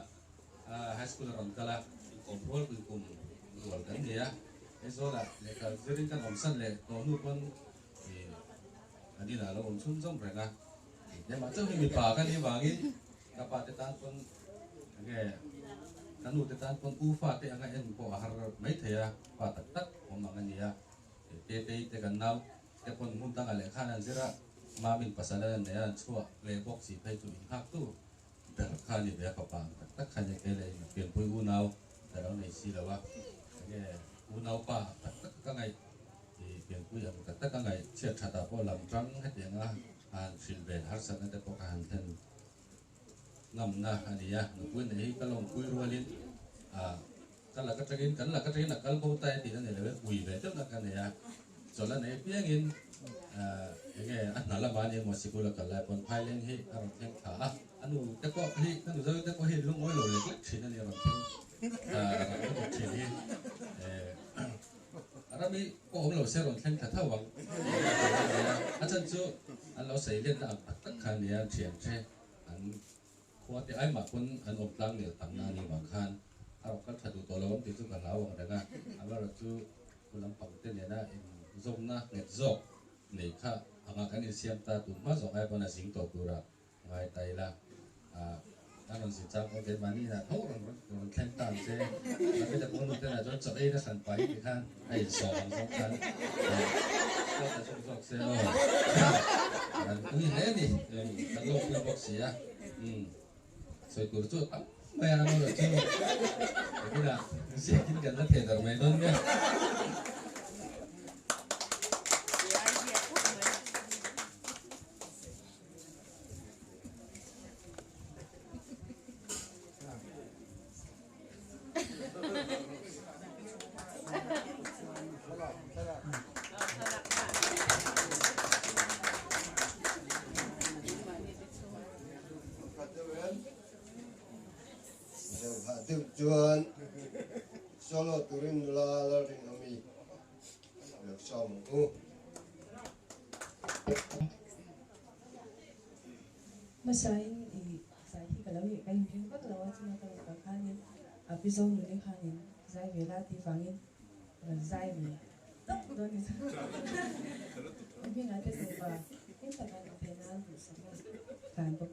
high school ron kala control kum rol kan dia eso la le ka zirin kan om san le to nu kon ani na lo om chun jong rena ya ma chau mi pa kan ni wangi kapate tan kon nge kanu te tan kon ufa te anga en po har mai thaya pa tak tak om mangania te kan nau te kon mun tang ale khanan zira mamin pasalan ne an chua le box si phai tu in hak tu ber khani be ka pa tak tak khani ke le pian pui u nau ta ro nei si la wa ke u nau pa tak tak ka ngai pian pui am tak tak ka ngai che tha ta po lam trang ha te nga an sil be har san te po ka han then ngam na ania nu pui nei ka long pui rualin kan là cái trigin kan là cái trigin là kan ko tai ti ne le ui ve te na kan ya cho la ne piangin nge an na la ba ni mo sikula kan la pon phai leng hi ar theng kha anu te ko hi kan zo te ko hi lung oi lo le klek chin ne ron theng chin hi ara mi ko om lo se ron theng kha thawang a chan chu an lo sei len na tak tak khan ya chiang che an ko te ai ma kun an om tlang ne tam na ni wang khanเอาก็ถ้าดูตัวเราติดสุขภาพว่าได้ก็เอาว่าเราจะคุณลำพังเต้นเนี่ยนะจงนะเน็ตจกนี่ค่ะหากการเสียมตาตุ่มมาจงไอ้ปนสิงตัวกูระไงไตละนั่นเราสิจ้างคนเดินมานี่นะโอ้เราแข่งต่างเจ้เราไม่จะพูดนู่นแต่ละจนจะไอ้ก็สั่นไปที่ข้างไอ้สองกันก็จะชมจกเสียอันนี้เนี่ยนี่ตลกเรื่องบอกเสียสวยตัวจุดตั้ง Mày ăn đâu được chứ? Cái nào? Sẽ kiếm gần là thể mày đơn nhá. Tiêu chuẩn solo turin la rin ami được xong u Masain sai hi kalau hi kai hin pat lawa china kalau ka khanin episode ni khanin zai vela ti fangin zai ni tak don ni ni ngate so pa hin ta kan penal du sama kan pa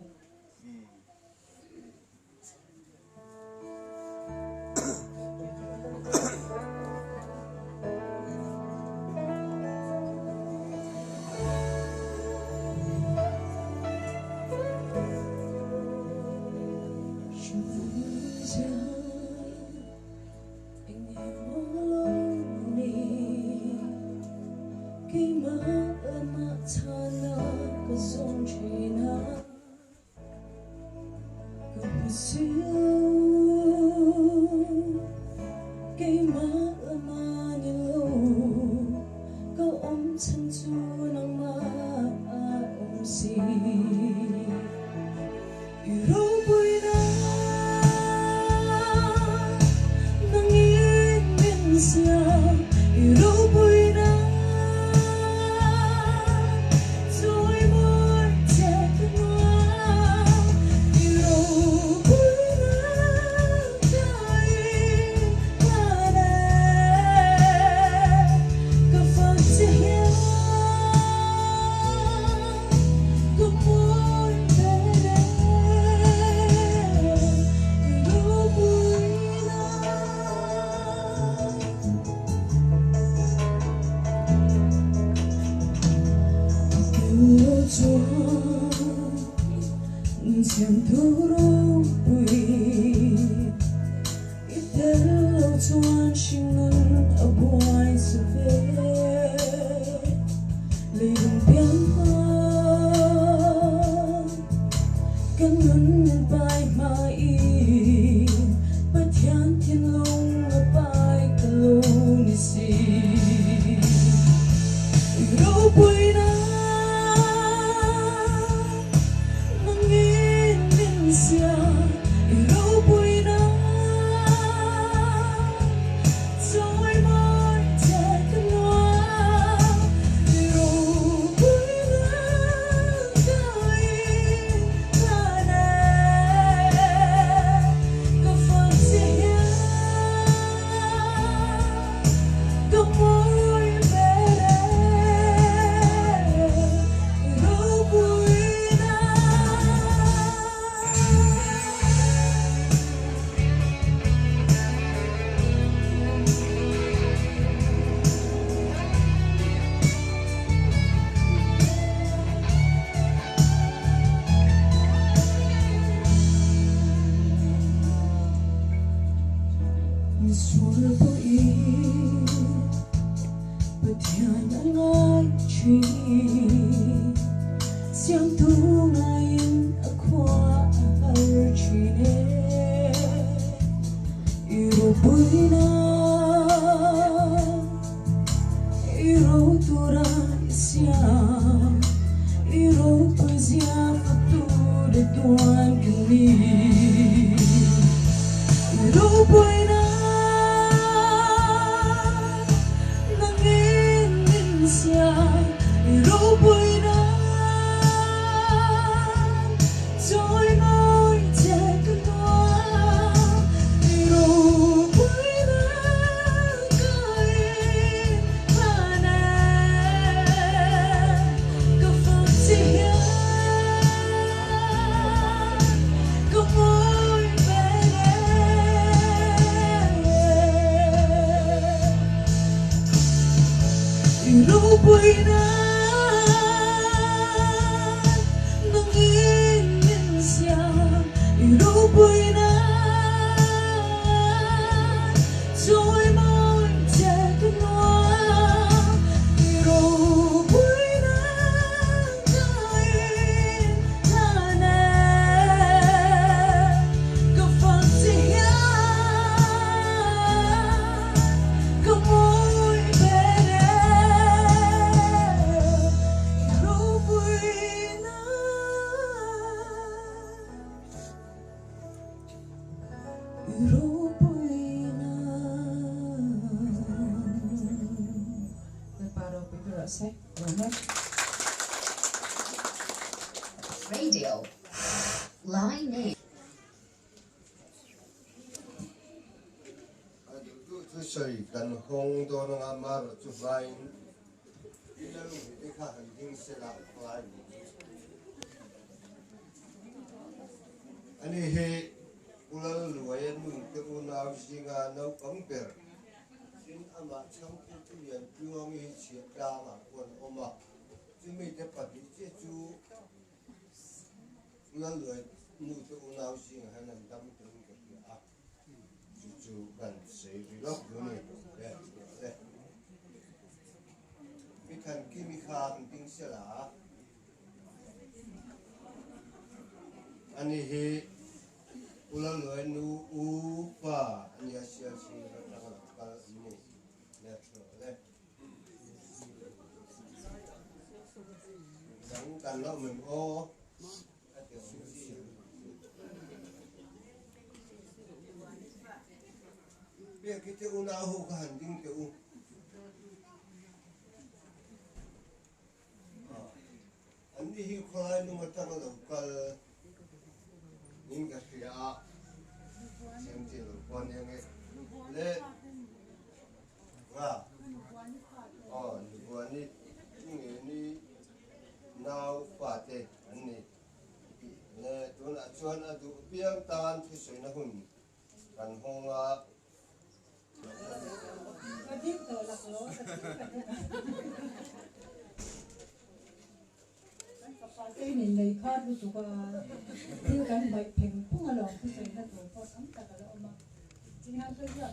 Radio. Line in. Tôi xây gần hông đó nó ngắm mà rồi chụp lại đi lên đi khá hình hình sẽ làm lại anh ấy he ular luai mung te unau singa nau kamper sin ama chang tu yan tuang hi chia da ma kon oma chu mi te pati che chu ular luai nu te unau singa hanan dam te ke a chu kan sei ri lok lu ni le mi kan ki mi khan ting se la anh ấy ular luai nu upa anh ấy sia si na na ka ni le le dang kan lo mình o bây cái chữ u nào hộ hành tinh chữ u anh đi hiểu khai nhưng mà ta nó đâu có những cái gì à xem chỉ là quan yang ấy lệ à những quan này những này nào phát thế anh này lệ tôi là chuyên ở chỗ biếng tan thì soi nó hùng cần hông à cái nhìn này khác với tụi tiêu cái bạch平cũng là lòng cái gì nó tụi có sống tất cả là mà chỉ hai cái giặc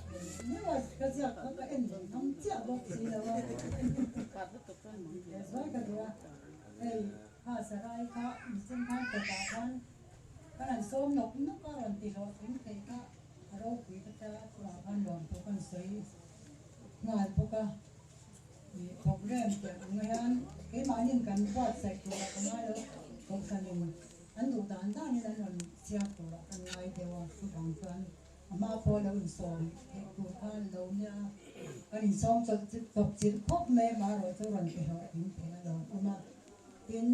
nếu mà cái giặc có cái em mình không chịu bốc gì đâu rồi cái đó đây ha sẽ ra cái mình xem hai cái này xôm nó có làm gì rồi cũng thế cái đâu quý cái là ăn lòng tụi con sấy ngoài bốc à program ke ngayan ke manin kan buat sai tu la kamai lo kong sanin an du dan da ni nan sia tu la kan ngai dewa tu dang kan ama po lo in som ke tu kan lo nya kan in som cho top chit khop me ma ro cho ran ke ho in pe lo ama tin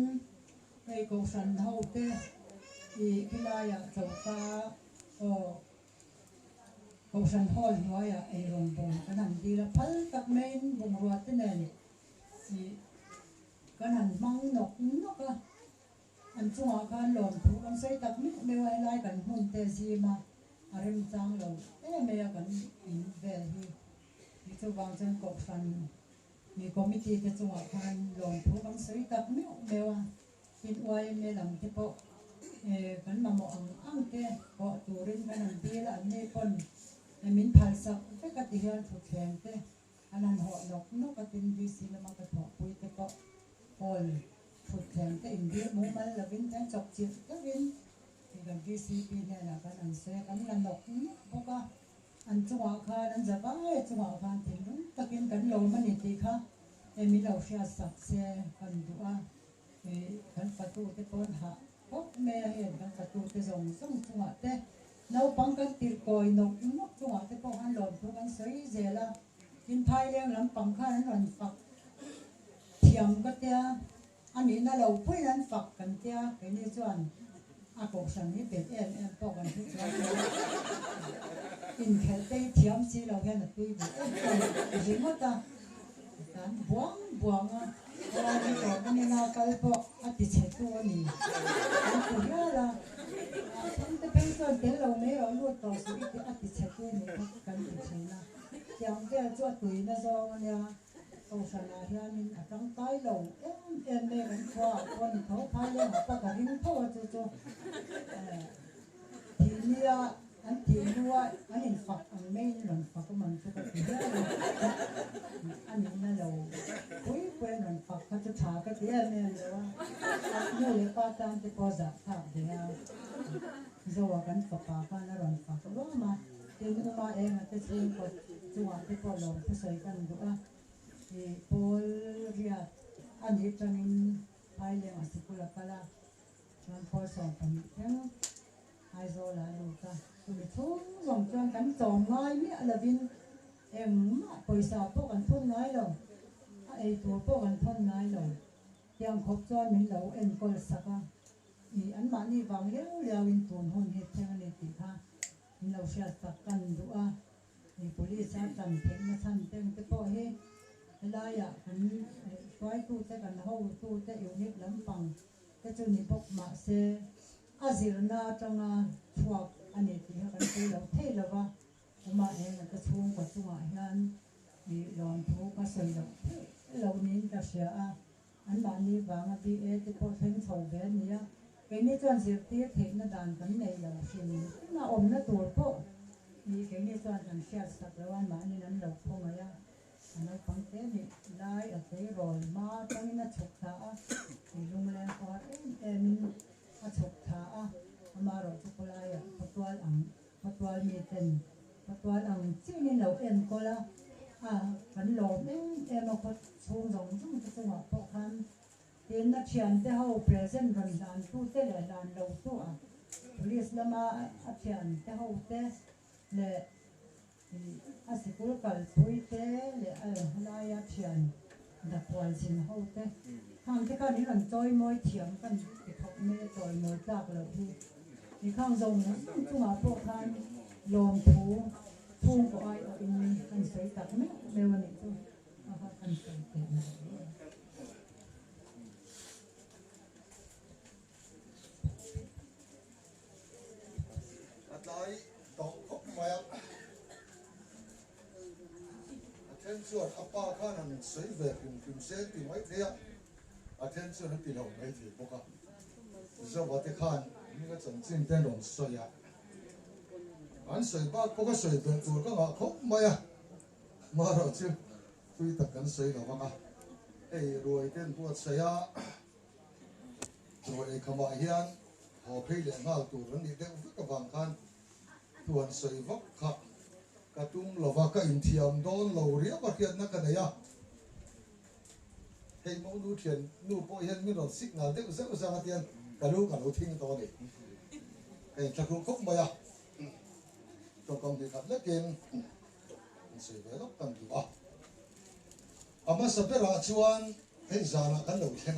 ei kong san ho te i kilaya cho ka o kong san hol hoya e rong bong kan di la phal tak men bong ruat te ne si kan mang nok nok a an chunga kan lom thu kan sei tak mi me wai lai kan hun te si ma arim chang lo e me ya kan in ve hi chu wang chen kong san mi committee te chunga kan lom thu kan sei tak mi me wa in wai me lam te po e kan ma mo ang te ko turin kan di la ne pon min phal sak te ka ti hian thu khem te anan ho nok no ka tin di si la ma ka tho pui te ko ol thu khem te in di mu mal la vin tan chok chi ka vin ti kan di si pi ne la kan an se kan la nok bo ka an chuwa kha an za ba e chuwa kha tin lu takin kan lo man ni ti kha e mi lo sha sak se kan du a e kan patu te pon ha hok me he kan patu te zong song chuwa te nấu băng cái tiệt còi nấu nước cho họ cái bông ăn lợn cho ăn sấy dễ là in thai lên làm bằng khai nó làm phật thiềm cái tia anh ấy nó đầu quay làm phật cần tia cái này cho anh cuộc sống như biệt em bao gần hết rồi in cái tay thiềm xí đầu cái là tùy bị gì mất ta dan buang à orang itu kan nak kalau hati cetu ni aku dia lah sampai pension terlalu merah lu tahu sih hati cetu ni kan macamnya yang dia jual tu ini soalnya kalau sana dia ni akan kai lo em kan kuah kon tahu payah apa karim tahu tu ini ya anti dua ani fak ang main lang fak man tu ka dia ani na lo pui nan fak ka tu tha ka dia ne lo no le pa tan te po za tha dia zo kan fa pa ka na ron fak lo ma tin ma e ma te sin ko tu wa te po lo te sai kan du ka e pol ria ani tanin pai le ma si kula kala ran po so pan ai zo la lu ka tụi thốn dòng cho cắn tròn ngay mía là viên em paysa po kan thon ngai lo ai tur po kan thon ngai lo tiang khop chuan min lo en kol saka ni an ma ni wang leo leo in tun hon he theng ni ti kha in lo sha tak kan du a ni police a kan theng na san teng te po he la ya kan swai tu te kan ho tu te unit lampang te chu ni bok ma se azirna tanga thuak ani ti ha kan te lo thei lo wa mà em là cái chuông của chuông ở hiện bị lòn thú có sợi lộc lâu nín cả sữa anh bạn đi vàng bị cái bộ phim sầu bé này cái này toàn diệt tiết thế nó đàn cái này là xin nó ôm nó tuổi po thì cái này toàn làm xe sạch rồi anh bạn đi nắn lộc không ấy nó không thế này lại ở cái rồi mà trong nó chụp thả thì dùng lên qua em chụp thả mà rồi chụp lại bắt toal mi tên bắt đầu làm chỉ nên lâu em coi là vẫn lâu em nó có xuống dòng trong cái sinh hoạt khó khăn tiền nó tiền để họ present gần đàn tu tế là đàn lâu tu police là mà tiền để họ tế là sĩ cố cả tuổi tế là lại tiền đặt quan xin họ tế hàng cái này là chơi môi thiểm cái học mê chơi môi tạc là thì hàng dòng chung hoạt khó khăn lồng thú thung của ai ở bên căn sấy tập mấy đều là những thứ họ căn sấy tập lại tổng khóc mày attention apa khan an sấy về phim xe thì mấy thế attention nó tìm hồng mấy thì bốc à giờ vào cái khan những cái chân chân tên đồng soi à anh soi ba có cái soi về rồi các bạn khóc mày mà rồi chứ tuy tập cái soi là bác à rồi tên của soi rồi các bạn hiện họ phải lên ngao tủ rồi đi đến các bạn khan tuần soi vóc khắc cả tung lò và cả in thiam đón lầu riết và thiệt nó cái này hay mẫu nu thiền nu bội hiện như là xích ngàn đấy rất là sang tiền cả lúc thinh to này cái chắc cũng khóc mày trong công ty khác nhất kiện soi về lóc tầm gì mà sắp tới là chuan hay già là cái đầu thiên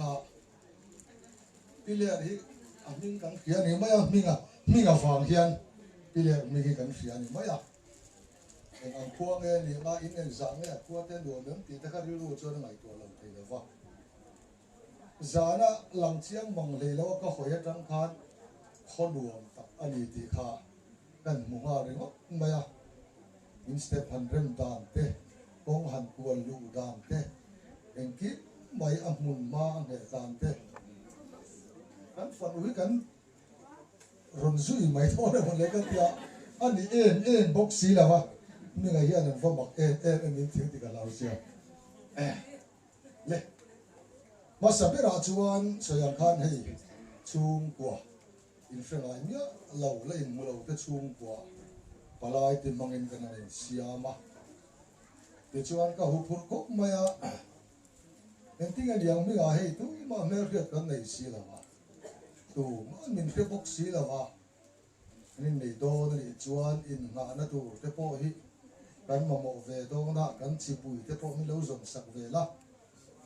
bây giờ thì mình cần kia này mấy mình vàng hiền bây giờ mình cần kia này mấy anh khuang nghe này mà in anh giang nghe khuang tên đồ nấm thì ta khai lưu cho nó ngày tuổi lần thì là vâng giá na lăng chiang mong lê lâu có hỏi trăng khan khó luồng tập anh đi thì khá cần mua hoa rồi ngốc mấy in step hành rem đàn thế công hành quần lụ đàn thế anh kíp mấy mùn ma nghệ đàn thế anh phản ứng cái run rủi mấy thôi là một lấy cái kia anh đi en boxy là va mình ngày hiện anh phong mặc en mình thiếu thì cả lao xia lệ mà sao biết là chuan sợi khan hay chung của in phải lại nhớ lâu lên lâu cái chung của và lại tìm mang in cái này xia mà để chuan cái hộp hộp cốc mày em tiếng anh điang mình hay tu mà mấy việc cái này xia là mà tu mà mình phải boxy là mà nên để đó để chuan in ngã nó tu cái bộ hi cái mà mộ về đó na cái chỉ bùi cái bộ mình lâu dần sạc về là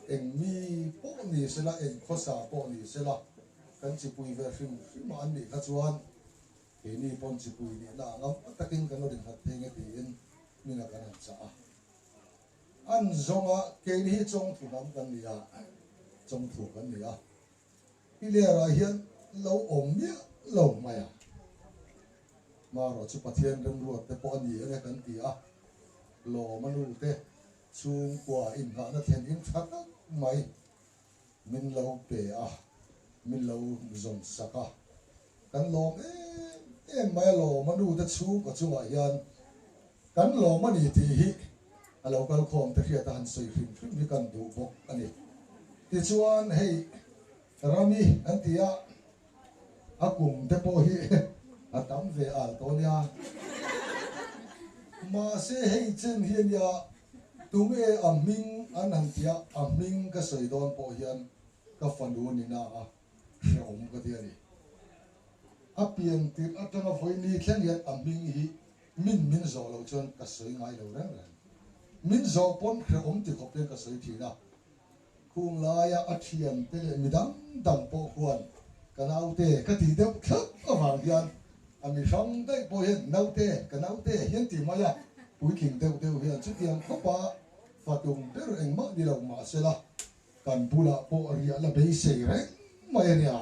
em mi bộ này sẽ là em khó xả bộ này sẽ là cái chỉ bùi về phim mà anh để cái chuan cái này bọn chỉ bùi này là ngắm tất cả cái nó định hạt thế cái tiền mình là cái này trả anh giống cái này trong thủ nam cái này trong thủ cái này cái này là hiện lâu ổn nhé lâu mày mà rồi chụp thiên đâm ruột để bỏ nhỉ cái cái gì lò mà nu thế chung qua in ngã nó thiên in chắc mày mình lâu bể mình lâu dòng sạc cái lò em mày lò mà nu thế chung có chung hiện cái lò mà đi thì lâu cái con thế hiện tại soi phim đi cần đủ bốc anh ấy thì chuan hey Rami anh tia cùng thế po hi tắm về Altonia mà sẽ hay chân hiền ya tụi em mình anh hàng tia mình cái sợi đòn po hiền cái phần đồ này na ôm cái gì này piang tir atanga voi ni thlen hian aming hi min zo lo chon ka soi ngai lo rang rang min zo pon khre om ti khop pen ka soi thina khung laya athiam te le midang dam po khuan kanau te ka ti deuh khap awang hian ami rong dai po hian nau te kanau te hian ti maya pui king deuh hian chu tiang khopa fatung per eng ma ni lo ma sela kan pula po ria la be sei re mai ria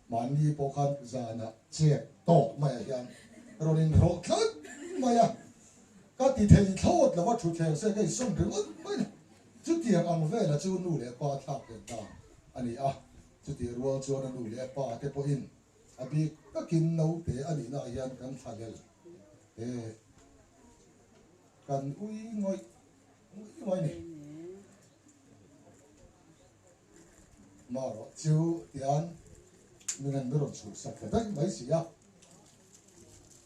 mani po kan zana che to mai hian ronin ro khat maya ka ti thei thot la wa thu theng se kai som ri mai chu tiang ang ve la chu nu le pa thak ke ta ani a chu ti rual chu na nu le pa te po in abi ka kin no te ani na hian kan thalel kan ui ngoi ni maro chu tian mình mới được sụt sạch đấy mấy gì á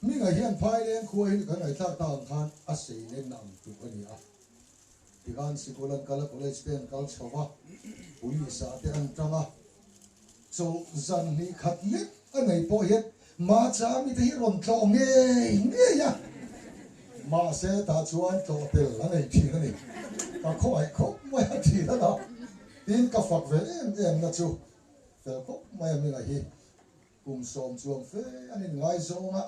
mình ở hiện phai lên khui cái này ta tàng khan à sĩ lên nằm tụ cái gì á thì gan sĩ cô lần cả là cô lấy tiền cả chầu á bùi sa tiền ăn trăng á so dân ni khát lít anh này bỏ hết mà cha mi thấy rộn trọ nghe ya mà sẽ ta chuan trọ tiền anh này chỉ cái này ta khóc mấy chỉ đó đó tin cả phật về em là chúแต่ก็ไม่มีอะไรกุมสมช่วงเฟ้อันนี้ง่ายส่งอ่ะ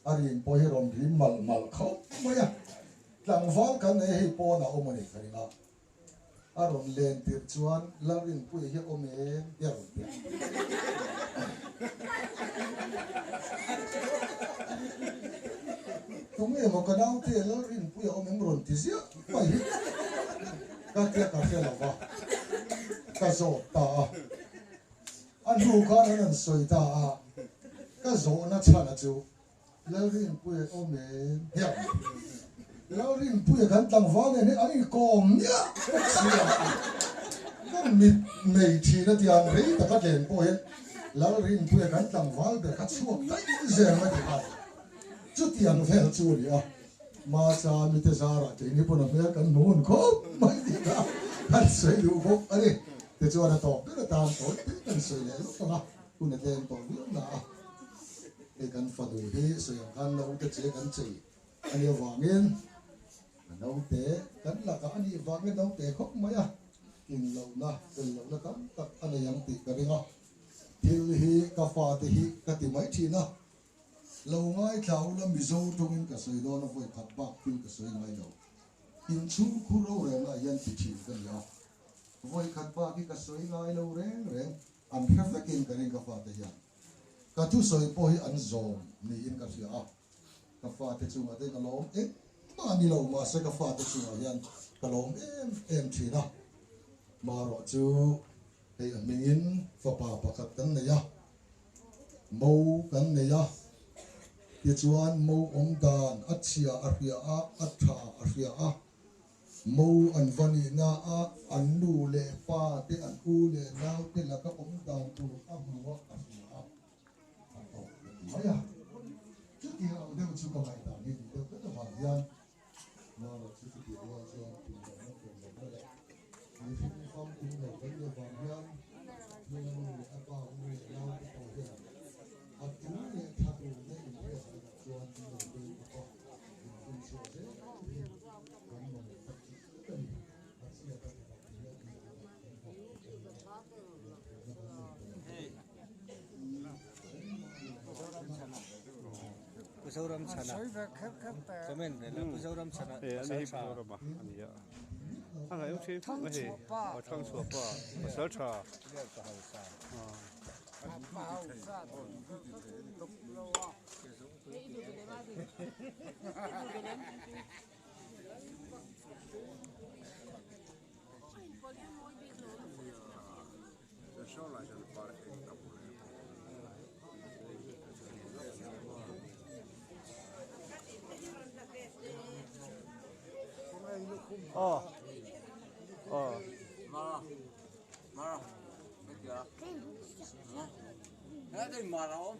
อันนี้พอให้รำพิมmalเขาไม่อะหลังฟังกันไอ้พอน่ะอมนี่กันนะอารมณ์เล่นติดชวนแล้วรินปุ้ยเฮียอมเองเดี๋ยวตรงนี้มันก็น่าเที่ยวแล้วรินปุ้ยอมเองรุนที่เสียไม่ก็เที่ยวกันเที่ยวแล้วว่าก็โจตาอันรู้กันนั่นสวยตาก็โจนัชนะจูแล้วรินปุ้ยอมเองเฮียแล้วรินปุ้ยกันตั้งฟังเนี่ยอันนี้กอมเนี่ยเสียก็มีไม่ทีนั่นที่อันนี้แต่ก็เด่นพอเห็นแล้วรินปุ้ยกันตั้งฟังเด็กก็ช่วยได้เสียไม่ได้จุดที่อันเฟลจูเลยอ่ะมาซามิเตซาระทีนี้พวกนั้นเนี่ยกันโน่นเขาไม่ดีนะกันสวยดูเขาอันนี้แต่จวนต่อเป็นตามต่อเป็นสวยเลยลูกนะคุณเดินต่อเรื่องนะไอ้กันฟังดูที่สวยกันเราจะเจอกันจีอันนี้วางเงินเราเตะกันละกันอันนี้วางเงินเราเตะเขาไม่อะกินเรานะเป็นเราแล้วกันตักอันนี้ยังติดกันเองอ่ะทิลฮีกาฟาติฮีกติไม่ทีนะเราง่ายเขาแล้วมิโซตรงนี้ก็สวยด้วยนะพวกขับบักฟิลก็สวยง่ายเราอินชูคูโร่แรงละยันติดทีกันแล้วพวกขับบักที่ก็สวยง่ายเราแรงอันเพอร์เฟกต์กันเองกาฟาติฮีก็ทุสวยพวกอันโซมนี่อินกับเสียกาฟาติจูมาเด็กก็ล้มเอ๊ะมานี่เรามาเสกกาฟาติจูมายันก็ล้มเอ็มทีนะมารอจูไอ้มิงินฟ้าป่าประคับกันเนี่ยมูกันเนี่ยที่ชวนมูองดานอัจฉริยะอาริยะอัฏฐาอาริยะมูอันวันนี้นะอันนูเลป้าเตอันอูเลนาเตละก็องดานตัวอัมวะอาริยะไม่อะจุดที่เราเดี๋ยวจุดก็ไม่ต่างนี่เดี๋ยวก็จะมาเรียนมาเราจุดที่เราจะเป็นแบบนั้นเป็นแบบนั้นแหละมีที่ฟังที่เราเป็นแบบนั้นมีอะไรอะไรบ้างมีเราตัวเดียวอันนี้เนี่ยถ้าดูในอินเทอร์เน็ตส่วนที่เราดูก็เป็นส่วนที่การมองตัดสินกันอาศัยกันPusauram chana. Komen le pusauram chana. Ani pusauram ani ya. Ang ayong chi ma he. Thang chua pa. Pasal cha. Mara. Bekle. Ne de Mara o?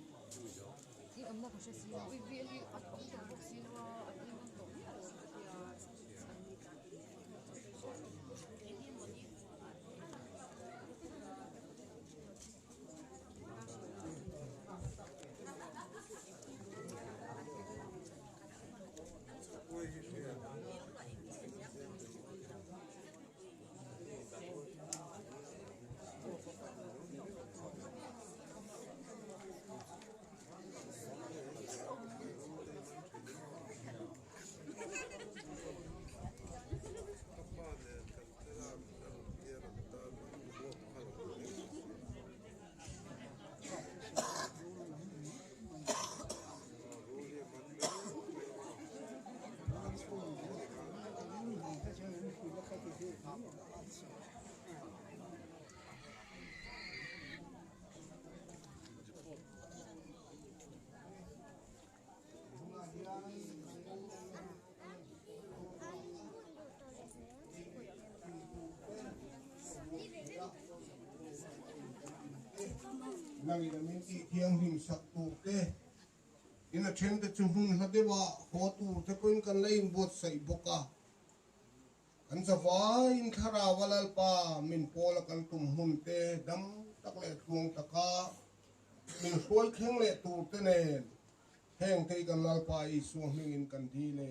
ni na min ti thiang him sak tu te ina then te chu hun ha dewa ho tu te koin kan lein bot sai boka kan sa vai in thara walal pa min pola kan tum hun te dam tak le thuang taka min hruai kheng le tu te ne heng te kan lal pa i suang hing in kan thi le